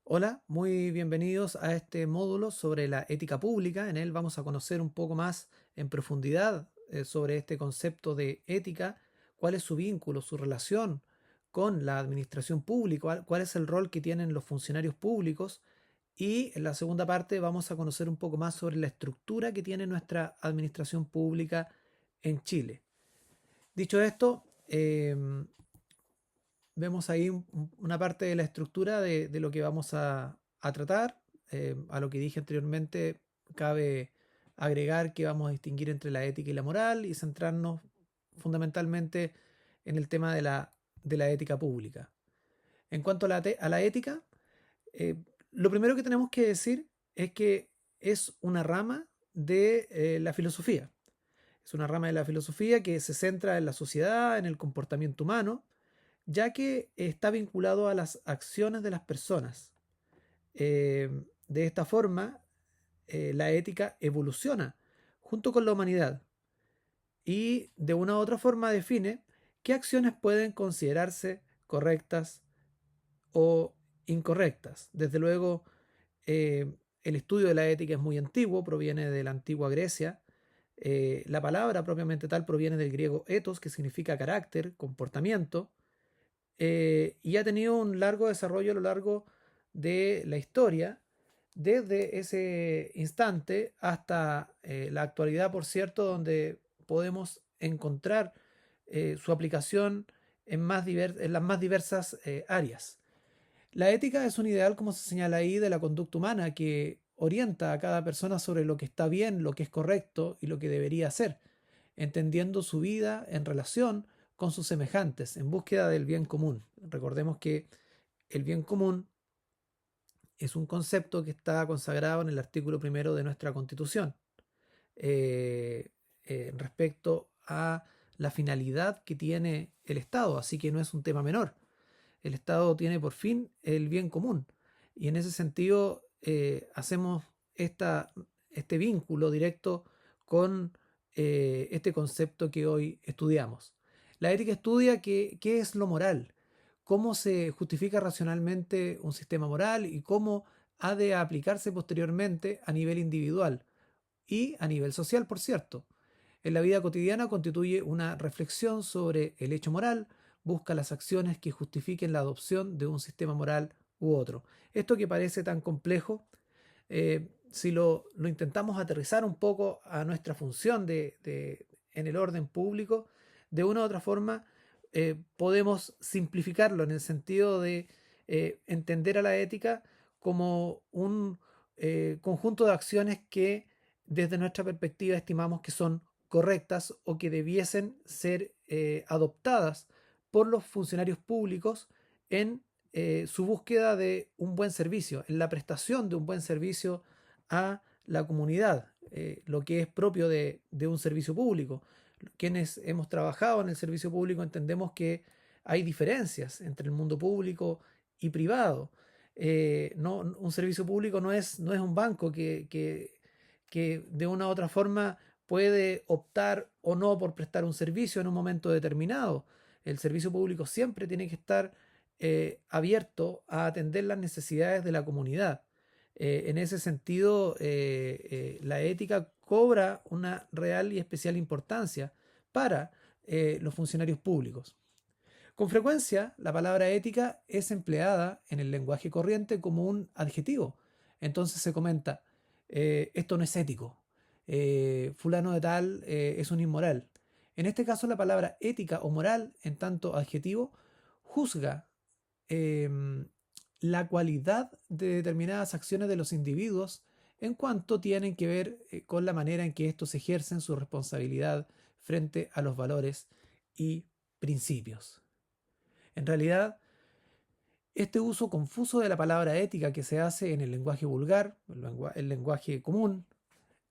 Hola, muy bienvenidos a este módulo sobre la ética pública. En él vamos a conocer un poco más en profundidad sobre este concepto de ética, cuál es su vínculo, su relación con la administración pública, cuál es el rol que tienen los funcionarios públicos. Y en la segunda parte vamos a conocer un poco más sobre la estructura que tiene nuestra administración pública en Chile. Dicho esto, vemos ahí una parte de la estructura de lo que vamos a tratar. A lo que dije anteriormente, cabe agregar que vamos a distinguir entre la ética y la moral y centrarnos fundamentalmente en el tema de la ética pública. En cuanto a a la ética, eh, lo primero que tenemos que decir es que es una rama de la filosofía. Es una rama de la filosofía que se centra en la sociedad, en el comportamiento humano, ya que está vinculado a las acciones de las personas. Eh, de esta forma, la ética evoluciona junto con la humanidad y de una u otra forma define qué acciones pueden considerarse correctas o incorrectas. Desde luego, el estudio de la ética es muy antiguo, proviene de la antigua Grecia. La palabra propiamente tal proviene del griego ethos, que significa carácter, comportamiento, y ha tenido un largo desarrollo a lo largo de la historia, desde ese instante hasta la actualidad, por cierto, donde podemos encontrar su aplicación en las más diversas áreas. La ética es un ideal, como se señala ahí, de la conducta humana que orienta a cada persona sobre lo que está bien, lo que es correcto y lo que debería hacer, entendiendo su vida en relación con sus semejantes, en búsqueda del bien común. Recordemos que el bien común es un concepto que está consagrado en el artículo primero de nuestra Constitución, eh, respecto a la finalidad que tiene el Estado, así que no es un tema menor. El Estado tiene por fin el bien común y en ese sentido hacemos este vínculo directo con este concepto que hoy estudiamos. La ética estudia qué es lo moral, cómo se justifica racionalmente un sistema moral y cómo ha de aplicarse posteriormente a nivel individual y a nivel social, por cierto. En la vida cotidiana constituye una reflexión sobre el hecho moral, busca las acciones que justifiquen la adopción de un sistema moral u otro. Esto que parece tan complejo, si lo intentamos aterrizar un poco a nuestra función en el orden público, de una u otra forma podemos simplificarlo en el sentido de entender a la ética como un conjunto de acciones que desde nuestra perspectiva estimamos que son correctas o que debiesen ser adoptadas por los funcionarios públicos en su búsqueda de un buen servicio, en la prestación de un buen servicio a la comunidad, lo que es propio de un servicio público. Quienes hemos trabajado en el servicio público entendemos que hay diferencias entre el mundo público y privado. No, un servicio público no es un banco que de una u otra forma puede optar o no por prestar un servicio en un momento determinado. El servicio público siempre tiene que estar abierto a atender las necesidades de la comunidad. En ese sentido, la ética cobra una real y especial importancia para los funcionarios públicos. Con frecuencia, la palabra ética es empleada en el lenguaje corriente como un adjetivo. Entonces se comenta, esto no es ético, fulano de tal es un inmoral. En este caso, la palabra ética o moral, en tanto adjetivo, juzga em, la cualidad de determinadas acciones de los individuos en cuanto tienen que ver con la manera en que estos ejercen su responsabilidad frente a los valores y principios. En realidad, este uso confuso de la palabra ética que se hace en el lenguaje vulgar, el lenguaje común,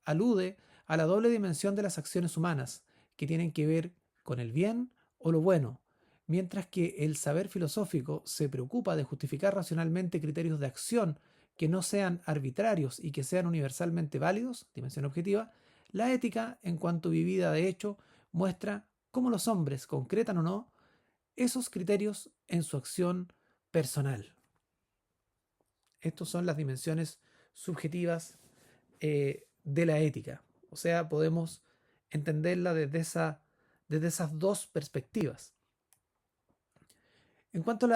alude a la doble dimensión de las acciones humanas, que tienen que ver con el bien o lo bueno, mientras que el saber filosófico se preocupa de justificar racionalmente criterios de acción que no sean arbitrarios y que sean universalmente válidos, dimensión objetiva. La ética, en cuanto vivida de hecho, muestra cómo los hombres concretan o no esos criterios en su acción personal. Estas son las dimensiones subjetivas de la ética. O sea, podemos entenderla desde esas dos perspectivas. En cuanto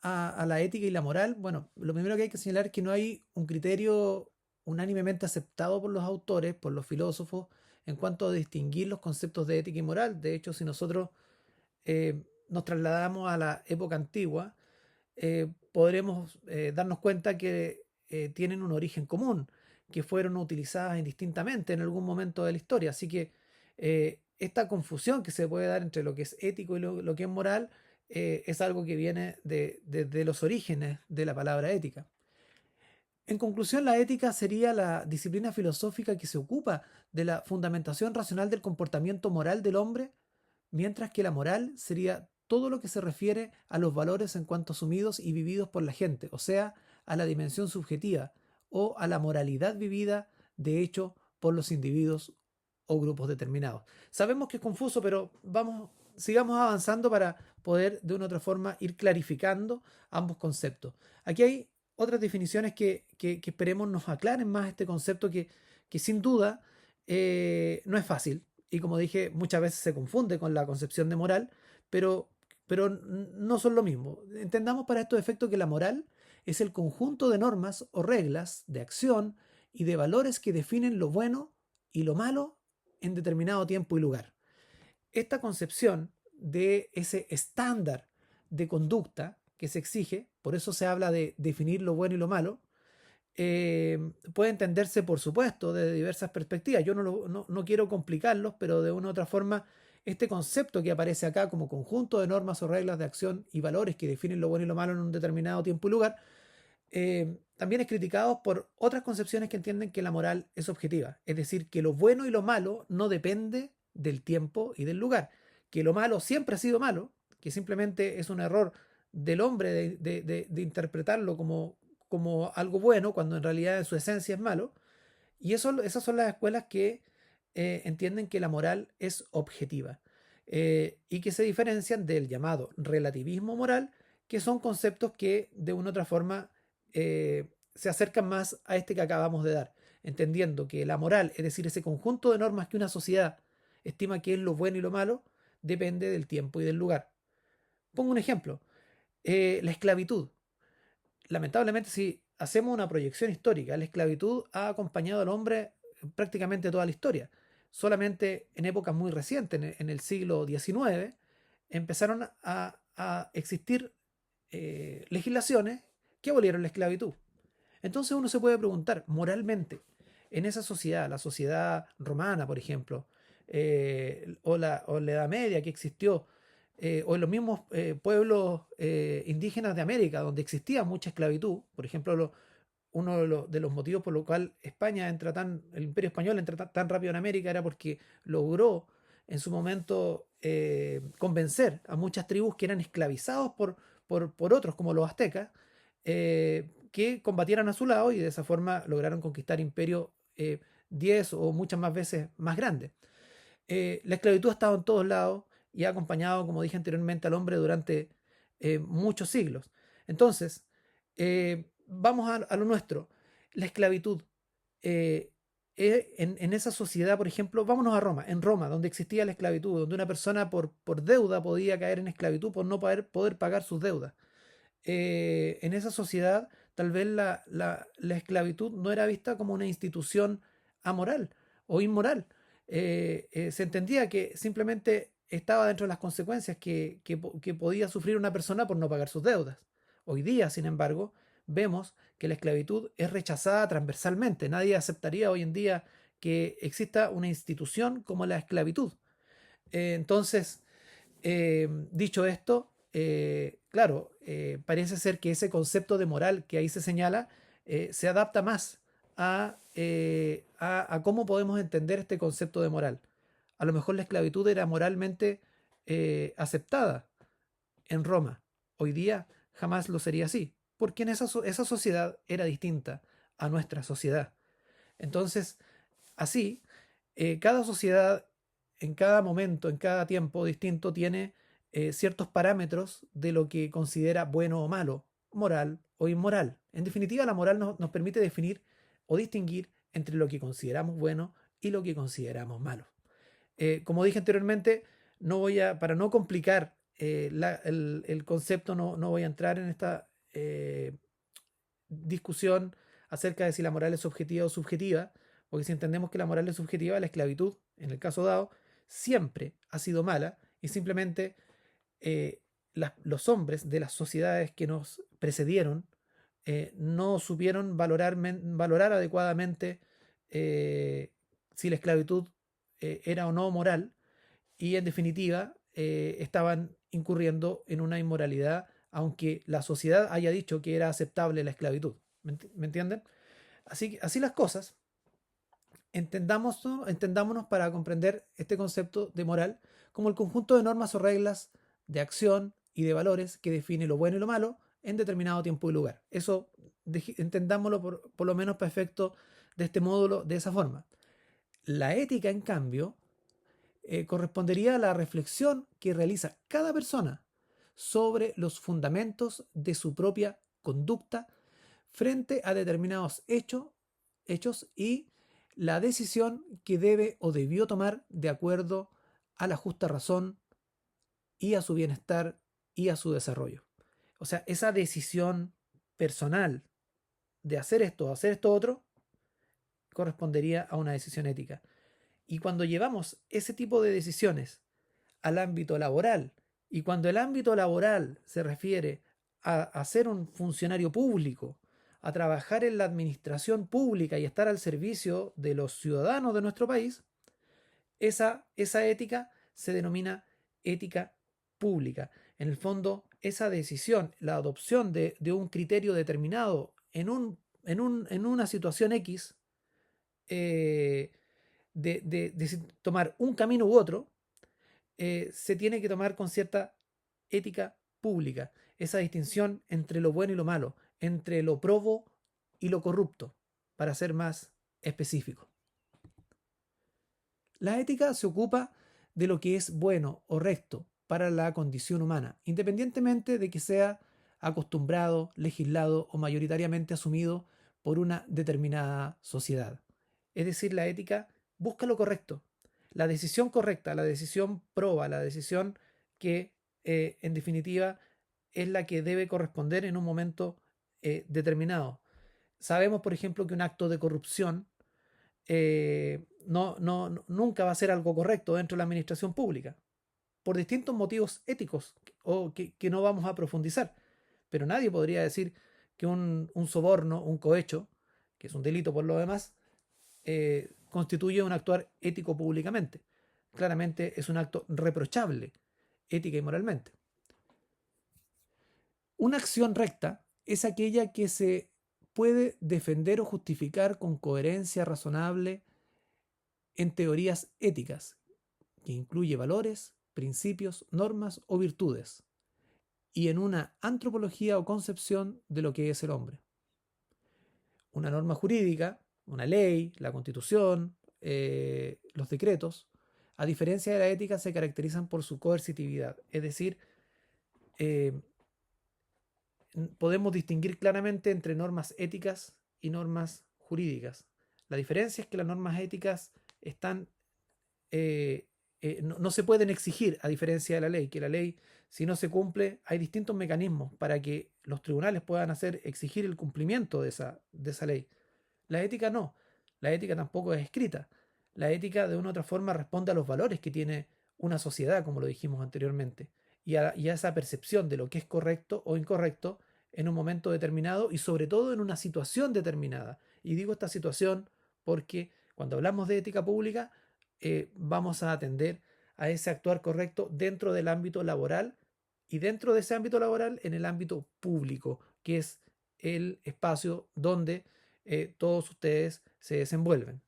a la ética y la moral, bueno, lo primero que hay que señalar es que no hay un criterio unánimemente aceptado por los autores, por los filósofos, en cuanto a distinguir los conceptos de ética y moral. De hecho, si nosotros nos trasladamos a la época antigua, podremos darnos cuenta que tienen un origen común, que fueron utilizadas indistintamente en algún momento de la historia. Así que esta confusión que se puede dar entre lo que es ético y lo que es moral es algo que viene de los orígenes de la palabra ética. En conclusión, la ética sería la disciplina filosófica que se ocupa de la fundamentación racional del comportamiento moral del hombre, mientras que la moral sería todo lo que se refiere a los valores en cuanto asumidos y vividos por la gente, o sea, a la dimensión subjetiva o a la moralidad vivida, de hecho, por los individuos o grupos determinados. Sabemos que es confuso, pero sigamos avanzando para poder de una u otra forma ir clarificando ambos conceptos. Aquí hay otras definiciones que esperemos nos aclaren más este concepto que sin duda no es fácil y como dije muchas veces se confunde con la concepción de moral, pero, pero no son lo mismo. Entendamos para estos efectos que la moral es el conjunto de normas o reglas de acción y de valores que definen lo bueno y lo malo en determinado tiempo y lugar. Esta concepción de ese estándar de conducta que se exige, por eso se habla de definir lo bueno y lo malo, puede entenderse, por supuesto, desde diversas perspectivas. Yo no quiero complicarlos, pero de una u otra forma, este concepto que aparece acá como conjunto de normas o reglas de acción y valores que definen lo bueno y lo malo en un determinado tiempo y lugar, también es criticado por otras concepciones que entienden que la moral es objetiva. Es decir, que lo bueno y lo malo no depende del tiempo y del lugar. Que lo malo siempre ha sido malo, que simplemente es un error del hombre de interpretarlo como algo bueno, cuando en realidad en su esencia es malo. Y esas son las escuelas que entienden que la moral es objetiva y que se diferencian del llamado relativismo moral, que son conceptos que de una u otra forma se acercan más a este que acabamos de dar, entendiendo que la moral, es decir, ese conjunto de normas que una sociedad estima que es lo bueno y lo malo, depende del tiempo y del lugar. Pongo un ejemplo, la esclavitud. Lamentablemente, si hacemos una proyección histórica, la esclavitud ha acompañado al hombre prácticamente toda la historia. Solamente en épocas muy recientes, en el siglo XIX, empezaron a existir legislaciones que abolieron la esclavitud. Entonces uno se puede preguntar, moralmente, en esa sociedad, la sociedad romana, por ejemplo, o la Edad Media que existió, o en los mismos pueblos indígenas de América, donde existía mucha esclavitud, por ejemplo, uno de los motivos por lo cual el Imperio Español entra tan rápido en América era porque logró en su momento convencer a muchas tribus que eran esclavizados por otros, como los aztecas, que combatieran a su lado y de esa forma lograron conquistar imperios 10 o muchas más veces más grandes. La esclavitud ha estado en todos lados y ha acompañado, como dije anteriormente, al hombre durante muchos siglos. Entonces, vamos a lo nuestro. La esclavitud. En esa sociedad, por ejemplo, vámonos a Roma. En Roma, donde existía la esclavitud, donde una persona por deuda podía caer en esclavitud por no poder pagar sus deudas. En esa sociedad, tal vez la esclavitud no era vista como una institución amoral o inmoral. Se entendía que simplemente estaba dentro de las consecuencias que podía sufrir una persona por no pagar sus deudas. Hoy día, sin embargo, vemos que la esclavitud es rechazada transversalmente. Nadie aceptaría hoy en día que exista una institución como la esclavitud. Entonces, dicho esto, claro, parece ser que ese concepto de moral que ahí se señala se adapta más a cómo podemos entender este concepto de moral. A lo mejor la esclavitud era moralmente aceptada en Roma. Hoy día jamás lo sería así, porque en esa sociedad era distinta a nuestra sociedad. Entonces, así, cada sociedad en cada momento, en cada tiempo distinto, tiene ciertos parámetros de lo que considera bueno o malo, moral o inmoral. En definitiva, la moral nos permite definir o distinguir entre lo que consideramos bueno y lo que consideramos malo. Como dije anteriormente, para no complicar el concepto, no voy a entrar en esta discusión acerca de si la moral es objetiva o subjetiva, porque si entendemos que la moral es subjetiva, la esclavitud, en el caso dado, siempre ha sido mala y simplemente eh, los hombres de las sociedades que nos precedieron no supieron valorar adecuadamente si la esclavitud era o no moral y en definitiva estaban incurriendo en una inmoralidad aunque la sociedad haya dicho que era aceptable la esclavitud. ¿Me entienden? Así las cosas, entendámonos para comprender este concepto de moral como el conjunto de normas o reglas de acción y de valores que define lo bueno y lo malo en determinado tiempo y lugar. Eso entendámoslo por lo menos para efecto de este módulo de esa forma. La ética, en cambio, correspondería a la reflexión que realiza cada persona sobre los fundamentos de su propia conducta frente a determinados hechos y la decisión que debe o debió tomar de acuerdo a la justa razón y a su bienestar y a su desarrollo. O sea, esa decisión personal de hacer esto otro, correspondería a una decisión ética. Y cuando llevamos ese tipo de decisiones al ámbito laboral, y cuando el ámbito laboral se refiere a ser un funcionario público, a trabajar en la administración pública y estar al servicio de los ciudadanos de nuestro país, esa ética se denomina ética pública. En el fondo, esa decisión, la adopción de un criterio determinado en una situación X, eh, de tomar un camino u otro, se tiene que tomar con cierta ética pública. Esa distinción entre lo bueno y lo malo, entre lo probo y lo corrupto, para ser más específico. La ética se ocupa de lo que es bueno o recto para la condición humana, independientemente de que sea acostumbrado, legislado o mayoritariamente asumido por una determinada sociedad. Es decir, la ética busca lo correcto, la decisión correcta, la decisión proba, la decisión que en definitiva es la que debe corresponder en un momento determinado. Sabemos, por ejemplo, que un acto de corrupción nunca va a ser algo correcto dentro de la administración pública, por distintos motivos éticos o que no vamos a profundizar. Pero nadie podría decir que un soborno, un cohecho, que es un delito por lo demás, constituye un actuar ético públicamente. Claramente es un acto reprochable, ética y moralmente. Una acción recta es aquella que se puede defender o justificar con coherencia razonable en teorías éticas, que incluye valores, principios, normas o virtudes, y en una antropología o concepción de lo que es el hombre. Una norma jurídica, una ley, la constitución, los decretos, a diferencia de la ética, se caracterizan por su coercitividad, es decir, eh, podemos distinguir claramente entre normas éticas y normas jurídicas. La diferencia es que las normas éticas están no se pueden exigir a diferencia de la ley, que la ley, si no se cumple, hay distintos mecanismos para que los tribunales puedan exigir el cumplimiento de esa ley. La ética no, la ética tampoco es escrita. La ética de una u otra forma responde a los valores que tiene una sociedad, como lo dijimos anteriormente, y a esa percepción de lo que es correcto o incorrecto en un momento determinado y sobre todo en una situación determinada. Y digo esta situación porque cuando hablamos de ética pública, vamos a atender a ese actuar correcto dentro del ámbito laboral y dentro de ese ámbito laboral en el ámbito público, que es el espacio donde todos ustedes se desenvuelven.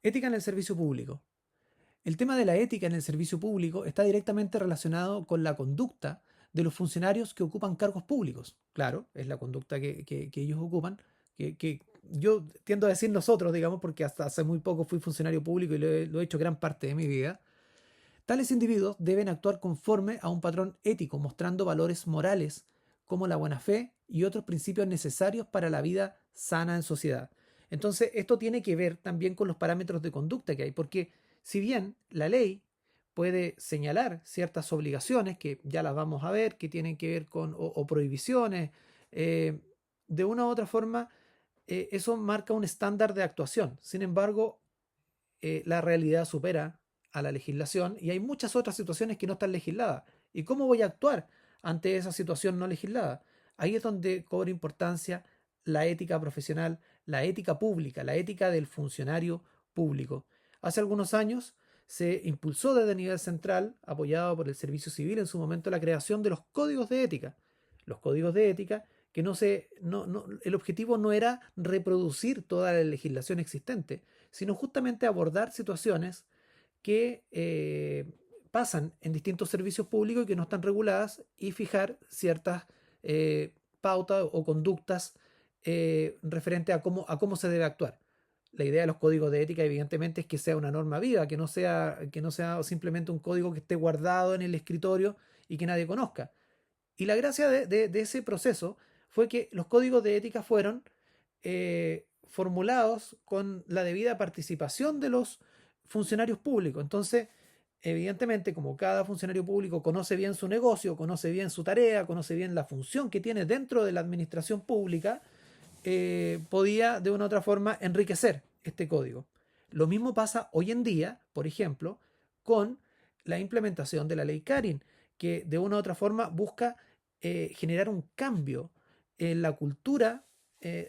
Ética en el servicio público. El tema de la ética en el servicio público está directamente relacionado con la conducta de los funcionarios que ocupan cargos públicos. Claro, es la conducta que ellos ocupan, que yo tiendo a decir nosotros, digamos, porque hasta hace muy poco fui funcionario público y lo he hecho gran parte de mi vida. Tales individuos deben actuar conforme a un patrón ético, mostrando valores morales como la buena fe y otros principios necesarios para la vida sana en sociedad. Entonces, esto tiene que ver también con los parámetros de conducta que hay, porque si bien la ley puede señalar ciertas obligaciones, que ya las vamos a ver, que tienen que ver con o prohibiciones, eh, de una u otra forma, eso marca un estándar de actuación. Sin embargo, la realidad supera a la legislación y hay muchas otras situaciones que no están legisladas. ¿Y cómo voy a actuar ante esa situación no legislada? Ahí es donde cobra importancia la ética profesional, la ética pública, la ética del funcionario público. Hace algunos años se impulsó desde nivel central, apoyado por el Servicio Civil en su momento, la creación de los códigos de ética. Los códigos de ética que el objetivo no era reproducir toda la legislación existente, sino justamente abordar situaciones que pasan en distintos servicios públicos y que no están reguladas y fijar ciertas pautas o conductas referente a cómo se debe actuar. La idea de los códigos de ética, evidentemente, es que sea una norma viva, que no sea simplemente un código que esté guardado en el escritorio y que nadie conozca. Y la gracia de ese proceso fue que los códigos de ética fueron formulados con la debida participación de los funcionarios públicos. Entonces, evidentemente, como cada funcionario público conoce bien su negocio, conoce bien su tarea, conoce bien la función que tiene dentro de la administración pública, podía de una u otra forma enriquecer este código. Lo mismo pasa hoy en día, por ejemplo, con la implementación de la ley Karin, que de una u otra forma busca generar un cambio en la cultura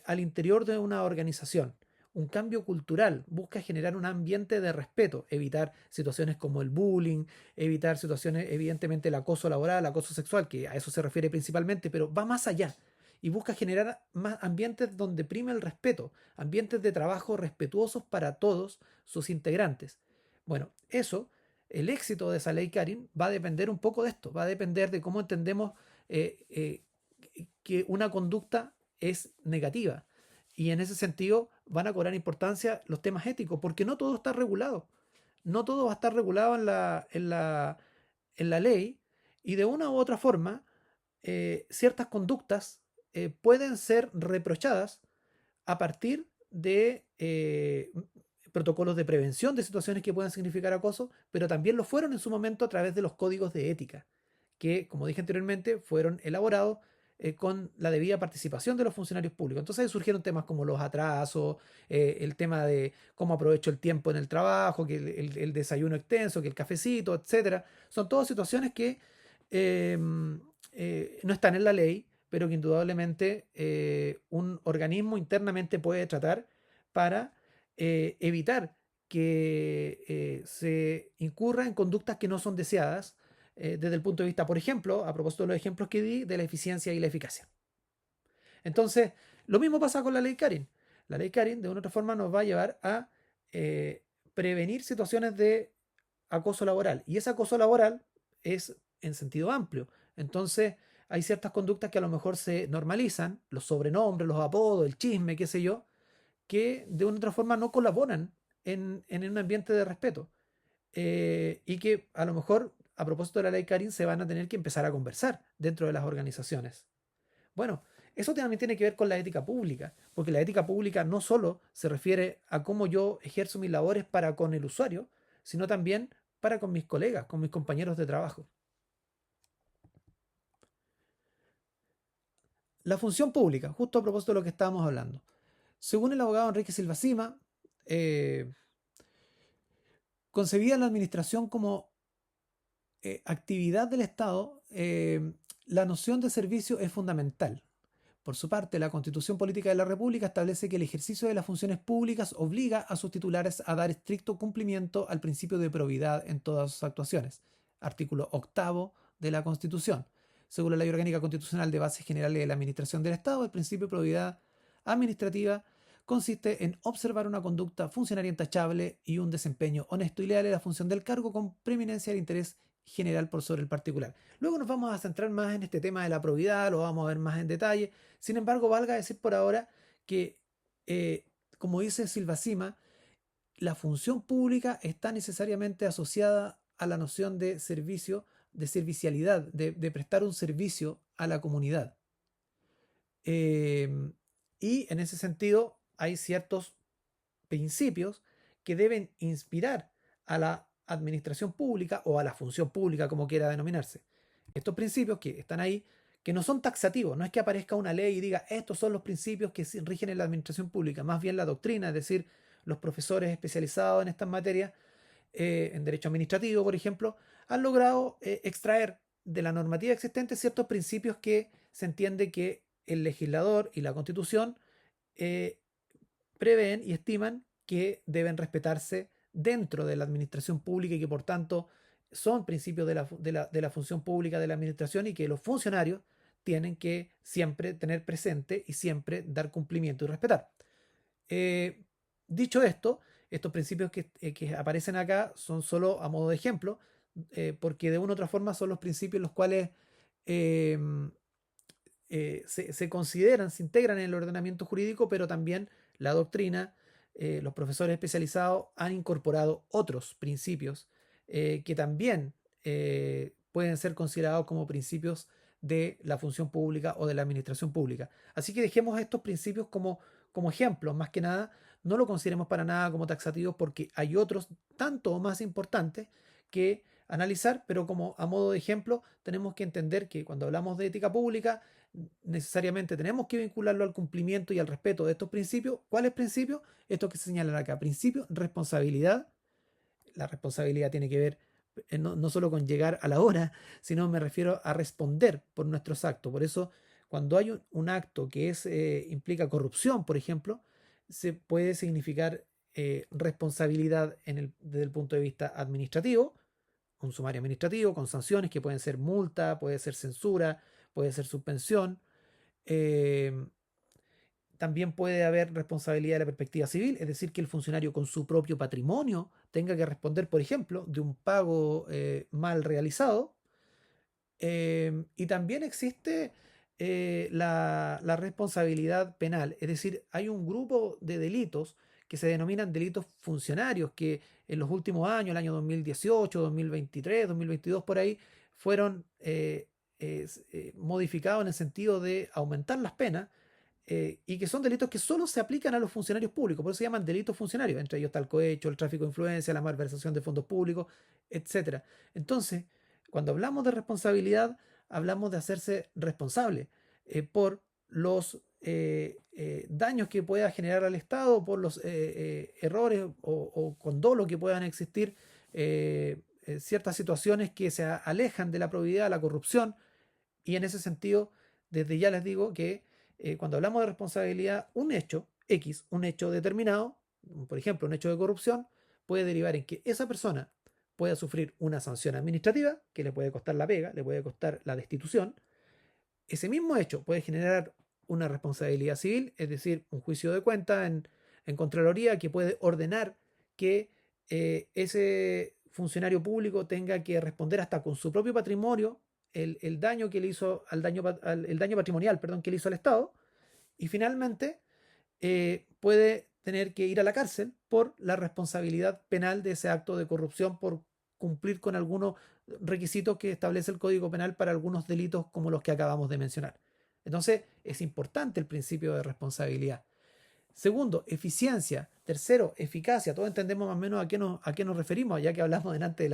al interior de una organización. Un cambio cultural, busca generar un ambiente de respeto, evitar situaciones como el bullying, evitar situaciones, evidentemente el acoso laboral, el acoso sexual, que a eso se refiere principalmente, pero va más allá y busca generar más ambientes donde prime el respeto, ambientes de trabajo respetuosos para todos sus integrantes. Bueno, eso, el éxito de esa ley Karin va a depender un poco de esto, va a depender de cómo entendemos eh, eh, que una conducta es negativa. Y en ese sentido van a cobrar importancia los temas éticos, porque no todo está regulado. No todo va a estar regulado en la ley y de una u otra forma ciertas conductas pueden ser reprochadas a partir de protocolos de prevención de situaciones que puedan significar acoso, pero también lo fueron en su momento a través de los códigos de ética, que, como dije anteriormente, fueron elaborados con la debida participación de los funcionarios públicos. Entonces ahí surgieron temas como los atrasos, el tema de cómo aprovecho el tiempo en el trabajo, que el desayuno extenso, que el cafecito, etcétera. Son todas situaciones que eh, no están en la ley, pero que indudablemente un organismo internamente puede tratar para evitar que se incurra en conductas que no son deseadas desde el punto de vista, por ejemplo, a propósito de los ejemplos que di, de la eficiencia y la eficacia. Entonces, lo mismo pasa con la ley Karin. La ley Karin, de una otra forma, nos va a llevar a prevenir situaciones de acoso laboral. Y ese acoso laboral es en sentido amplio. Entonces, hay ciertas conductas que a lo mejor se normalizan, los sobrenombres, los apodos, el chisme, qué sé yo, que de una u otra forma no colaboran en un ambiente de respeto. Y que a lo mejor, a propósito de la ley Karin, se van a tener que empezar a conversar dentro de las organizaciones. Bueno, eso también tiene que ver con la ética pública, porque la ética pública no solo se refiere a cómo yo ejerzo mis labores para con el usuario, sino también para con mis colegas, con mis compañeros de trabajo. La función pública, justo a propósito de lo que estábamos hablando. Según el abogado Enrique Silva Sima, eh, concebía la administración como actividad del Estado, la noción de servicio es fundamental. Por su parte, la Constitución Política de la República establece que el ejercicio de las funciones públicas obliga a sus titulares a dar estricto cumplimiento al principio de probidad en todas sus actuaciones. Artículo octavo de la Constitución. Según la Ley Orgánica Constitucional de Bases Generales de la Administración del Estado, el principio de probidad administrativa consiste en observar una conducta funcionaria intachable y un desempeño honesto y leal en la función del cargo con preeminencia del interés general por sobre el particular. Luego nos vamos a centrar más en este tema de la probidad, lo vamos a ver más en detalle. Sin embargo, valga decir por ahora que, eh, como dice Silva Sima, la función pública está necesariamente asociada a la noción de servicio, de servicialidad, de prestar un servicio a la comunidad. Eh, y en ese sentido hay ciertos principios que deben inspirar a la administración pública o a la función pública, como quiera denominarse. Estos principios que están ahí, que no son taxativos, no es que aparezca una ley y diga estos son los principios que rigen en la administración pública, más bien la doctrina, es decir, los profesores especializados en estas materias, en derecho administrativo, por ejemplo, han logrado extraer de la normativa existente ciertos principios que se entiende que el legislador y la constitución eh, prevén y estiman que deben respetarse dentro de la administración pública y que por tanto son principios de la función pública de la administración y que los funcionarios tienen que siempre tener presente y siempre dar cumplimiento y respetar. Eh, Dicho esto, estos principios que aparecen acá son solo a modo de ejemplo, porque de una u otra forma son los principios los cuales eh, se consideran, se integran en el ordenamiento jurídico, pero también la doctrina, los profesores especializados han incorporado otros principios que también pueden ser considerados como principios de la función pública o de la administración pública. Así que dejemos estos principios como ejemplos, más que nada, no lo consideremos para nada como taxativos porque hay otros tanto o más importantes que analizar, pero como a modo de ejemplo tenemos que entender que cuando hablamos de ética pública, necesariamente tenemos que vincularlo al cumplimiento y al respeto de estos principios. ¿Cuáles principios? Estos que se señalan acá. Principio, responsabilidad. La responsabilidad tiene que ver no solo con llegar a la hora, sino me refiero a responder por nuestros actos. Por eso, cuando hay un acto que implica corrupción, por ejemplo, se puede significar responsabilidad desde el punto de vista administrativo, un sumario administrativo con sanciones que pueden ser multa, puede ser censura, puede ser suspensión. Eh, También puede haber responsabilidad de la perspectiva civil, es decir, que el funcionario con su propio patrimonio tenga que responder, por ejemplo, de un pago mal realizado. Y también existe la responsabilidad penal, es decir, hay un grupo de delitos que se denominan delitos funcionarios, que en los últimos años, el año 2018, 2023, 2022, por ahí, fueron modificados en el sentido de aumentar las penas y que son delitos que solo se aplican a los funcionarios públicos, por eso se llaman delitos funcionarios, entre ellos está el cohecho, el tráfico de influencia, la malversación de fondos públicos, etcétera. Entonces, cuando hablamos de responsabilidad, hablamos de hacerse responsable por los daños que pueda generar al Estado, por los errores o con dolo que puedan existir, ciertas situaciones que se alejan de la probidad, la corrupción, y en ese sentido, desde ya les digo que cuando hablamos de responsabilidad, un hecho X, un hecho determinado, por ejemplo, un hecho de corrupción, puede derivar en que esa persona pueda sufrir una sanción administrativa que le puede costar la pega, le puede costar la destitución. Ese mismo hecho puede generar una responsabilidad civil, es decir, un juicio de cuenta en Contraloría que puede ordenar que ese funcionario público tenga que responder hasta con su propio patrimonio el daño que le hizo el daño patrimonial, perdón, que le hizo al Estado. Y finalmente puede tener que ir a la cárcel por la responsabilidad penal de ese acto de corrupción por cumplir con algunos requisitos que establece el Código Penal para algunos delitos como los que acabamos de mencionar. Entonces, es importante el principio de responsabilidad. Segundo, eficiencia. Tercero, eficacia. Todos entendemos más o menos a qué nos referimos, ya que hablamos delante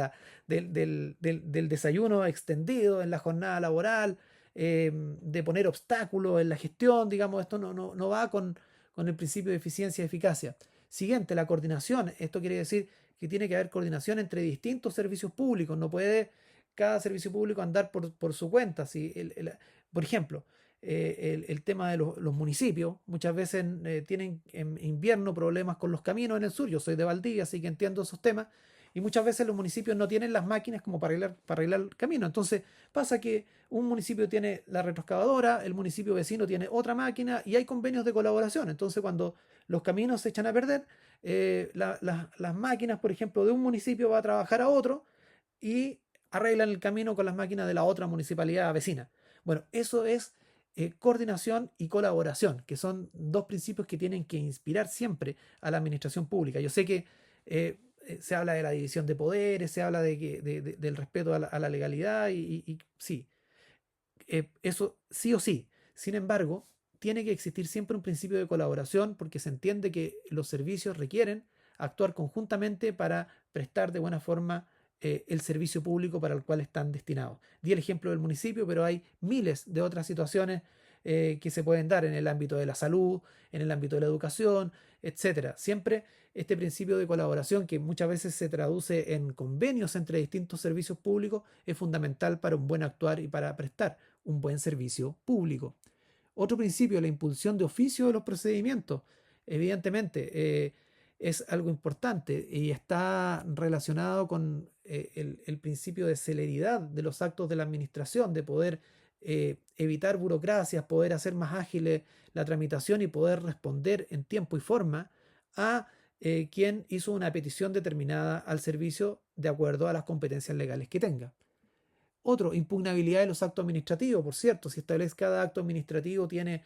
del desayuno extendido en la jornada laboral, de poner obstáculos en la gestión, digamos, esto no va con el principio de eficiencia y eficacia. Siguiente, la coordinación. Esto quiere decir que tiene que haber coordinación entre distintos servicios públicos. No puede cada servicio público andar por su cuenta. Si por ejemplo, el tema de los municipios. Muchas veces tienen en invierno problemas con los caminos en el sur. Yo soy de Valdivia, así que entiendo esos temas. Y muchas veces los municipios no tienen las máquinas como para arreglar el camino. Entonces pasa que un municipio tiene la retroexcavadora, el municipio vecino tiene otra máquina y hay convenios de colaboración. Entonces cuando los caminos se echan a perder, las máquinas, por ejemplo, de un municipio va a trabajar a otro y arreglan el camino con las máquinas de la otra municipalidad vecina. Bueno, eso es coordinación y colaboración, que son dos principios que tienen que inspirar siempre a la administración pública. Yo sé que se habla de la división de poderes, se habla del respeto a la legalidad y sí, eso sí o sí. Sin embargo, tiene que existir siempre un principio de colaboración porque se entiende que los servicios requieren actuar conjuntamente para prestar de buena forma el servicio público para el cual están destinados. Di el ejemplo del municipio, pero hay miles de otras situaciones que se pueden dar en el ámbito de la salud, en el ámbito de la educación, etcétera. Siempre este principio de colaboración, que muchas veces se traduce en convenios entre distintos servicios públicos, es fundamental para un buen actuar y para prestar un buen servicio público. Otro principio, la impulsión de oficio de los procedimientos. Evidentemente, es algo importante y está relacionado con el principio de celeridad de los actos de la administración, de poder evitar burocracias, poder hacer más ágil la tramitación y poder responder en tiempo y forma a quien hizo una petición determinada al servicio de acuerdo a las competencias legales que tenga. Otro, impugnabilidad de los actos administrativos, por cierto, si establece cada acto administrativo tiene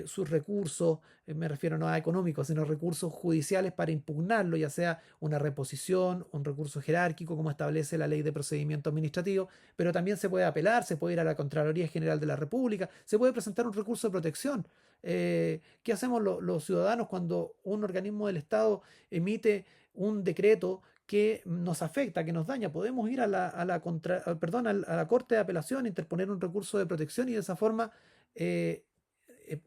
sus recursos, me refiero no a económicos, sino recursos judiciales para impugnarlo, ya sea una reposición, un recurso jerárquico, como establece la ley de procedimiento administrativo, pero también se puede apelar, se puede ir a la Contraloría General de la República, se puede presentar un recurso de protección. ¿Qué hacemos los ciudadanos cuando un organismo del Estado emite un decreto que nos afecta, que nos daña? Podemos ir a la Corte de Apelación, interponer un recurso de protección y de esa forma eh,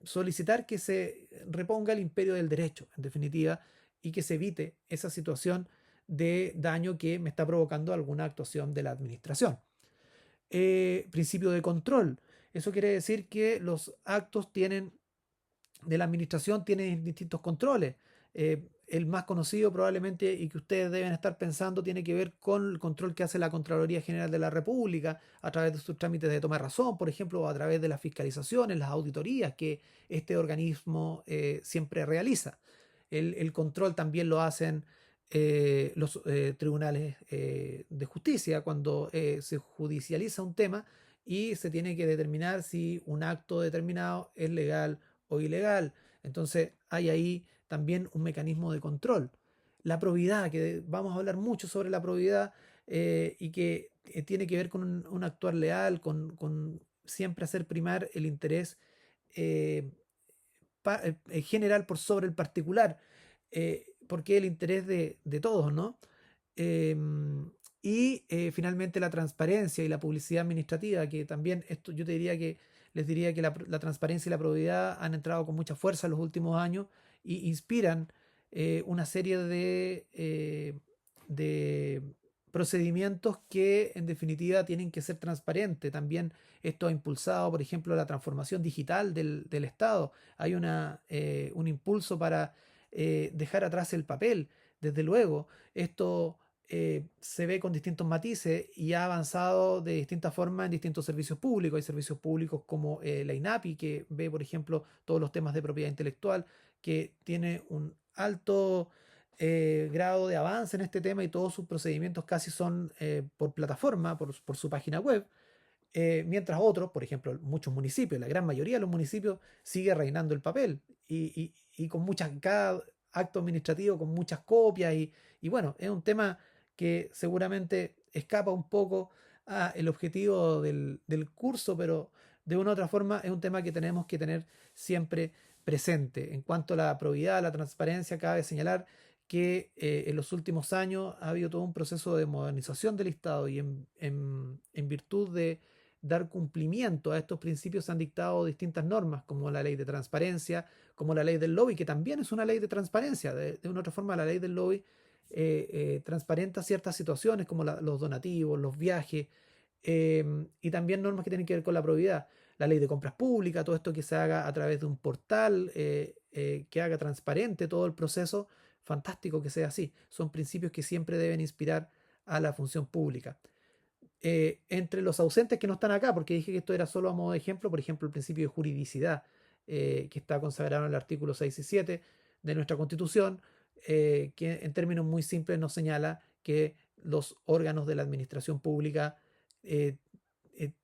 solicitar que se reponga el imperio del derecho, en definitiva, y que se evite esa situación de daño que me está provocando alguna actuación de la administración. Principio de control. Eso quiere decir que los actos de la administración tienen distintos controles. El más conocido probablemente y que ustedes deben estar pensando tiene que ver con el control que hace la Contraloría General de la República a través de sus trámites de toma de razón, por ejemplo, o a través de las fiscalizaciones, las auditorías que este organismo siempre realiza. El control también lo hacen los tribunales de justicia cuando se judicializa un tema y se tiene que determinar si un acto determinado es legal o ilegal. Entonces hay ahí también un mecanismo de control. La probidad, que vamos a hablar mucho sobre la probidad y que tiene que ver con un actuar leal, con siempre hacer primar el interés eh, general por sobre el particular, porque el interés de todos, ¿no? Finalmente la transparencia y la publicidad administrativa, que también esto yo te diría que les diría que la transparencia y la probidad han entrado con mucha fuerza en los últimos años y inspiran una serie de procedimientos que en definitiva tienen que ser transparentes. También esto ha impulsado, por ejemplo, la transformación digital del Estado. Hay un impulso para dejar atrás el papel. Desde luego, esto se ve con distintos matices y ha avanzado de distintas formas en distintos servicios públicos. Hay servicios públicos como la INAPI, que ve, por ejemplo, todos los temas de propiedad intelectual, que tiene un alto grado de avance en este tema y todos sus procedimientos casi son por plataforma, por su página web. Mientras otros, por ejemplo, muchos municipios, la gran mayoría de los municipios sigue reinando el papel y con cada acto administrativo con muchas copias y bueno, es un tema que seguramente escapa un poco al objetivo del curso, pero de una u otra forma es un tema que tenemos que tener siempre presente. En cuanto a la probidad, a la transparencia, cabe señalar que en los últimos años ha habido todo un proceso de modernización del Estado y en virtud de dar cumplimiento a estos principios se han dictado distintas normas, como la ley de transparencia, como la ley del lobby, que también es una ley de transparencia. De una u otra forma, la ley del lobby transparenta ciertas situaciones como los donativos, los viajes, y también normas que tienen que ver con la probidad. La ley de compras públicas, todo esto que se haga a través de un portal que haga transparente todo el proceso, fantástico que sea así. Son principios que siempre deben inspirar a la función pública. Entre los ausentes que no están acá, porque dije que esto era solo a modo de ejemplo, por ejemplo, el principio de juridicidad, que está consagrado en el artículo 6 y 7 de nuestra Constitución, que en términos muy simples nos señala que los órganos de la administración pública eh,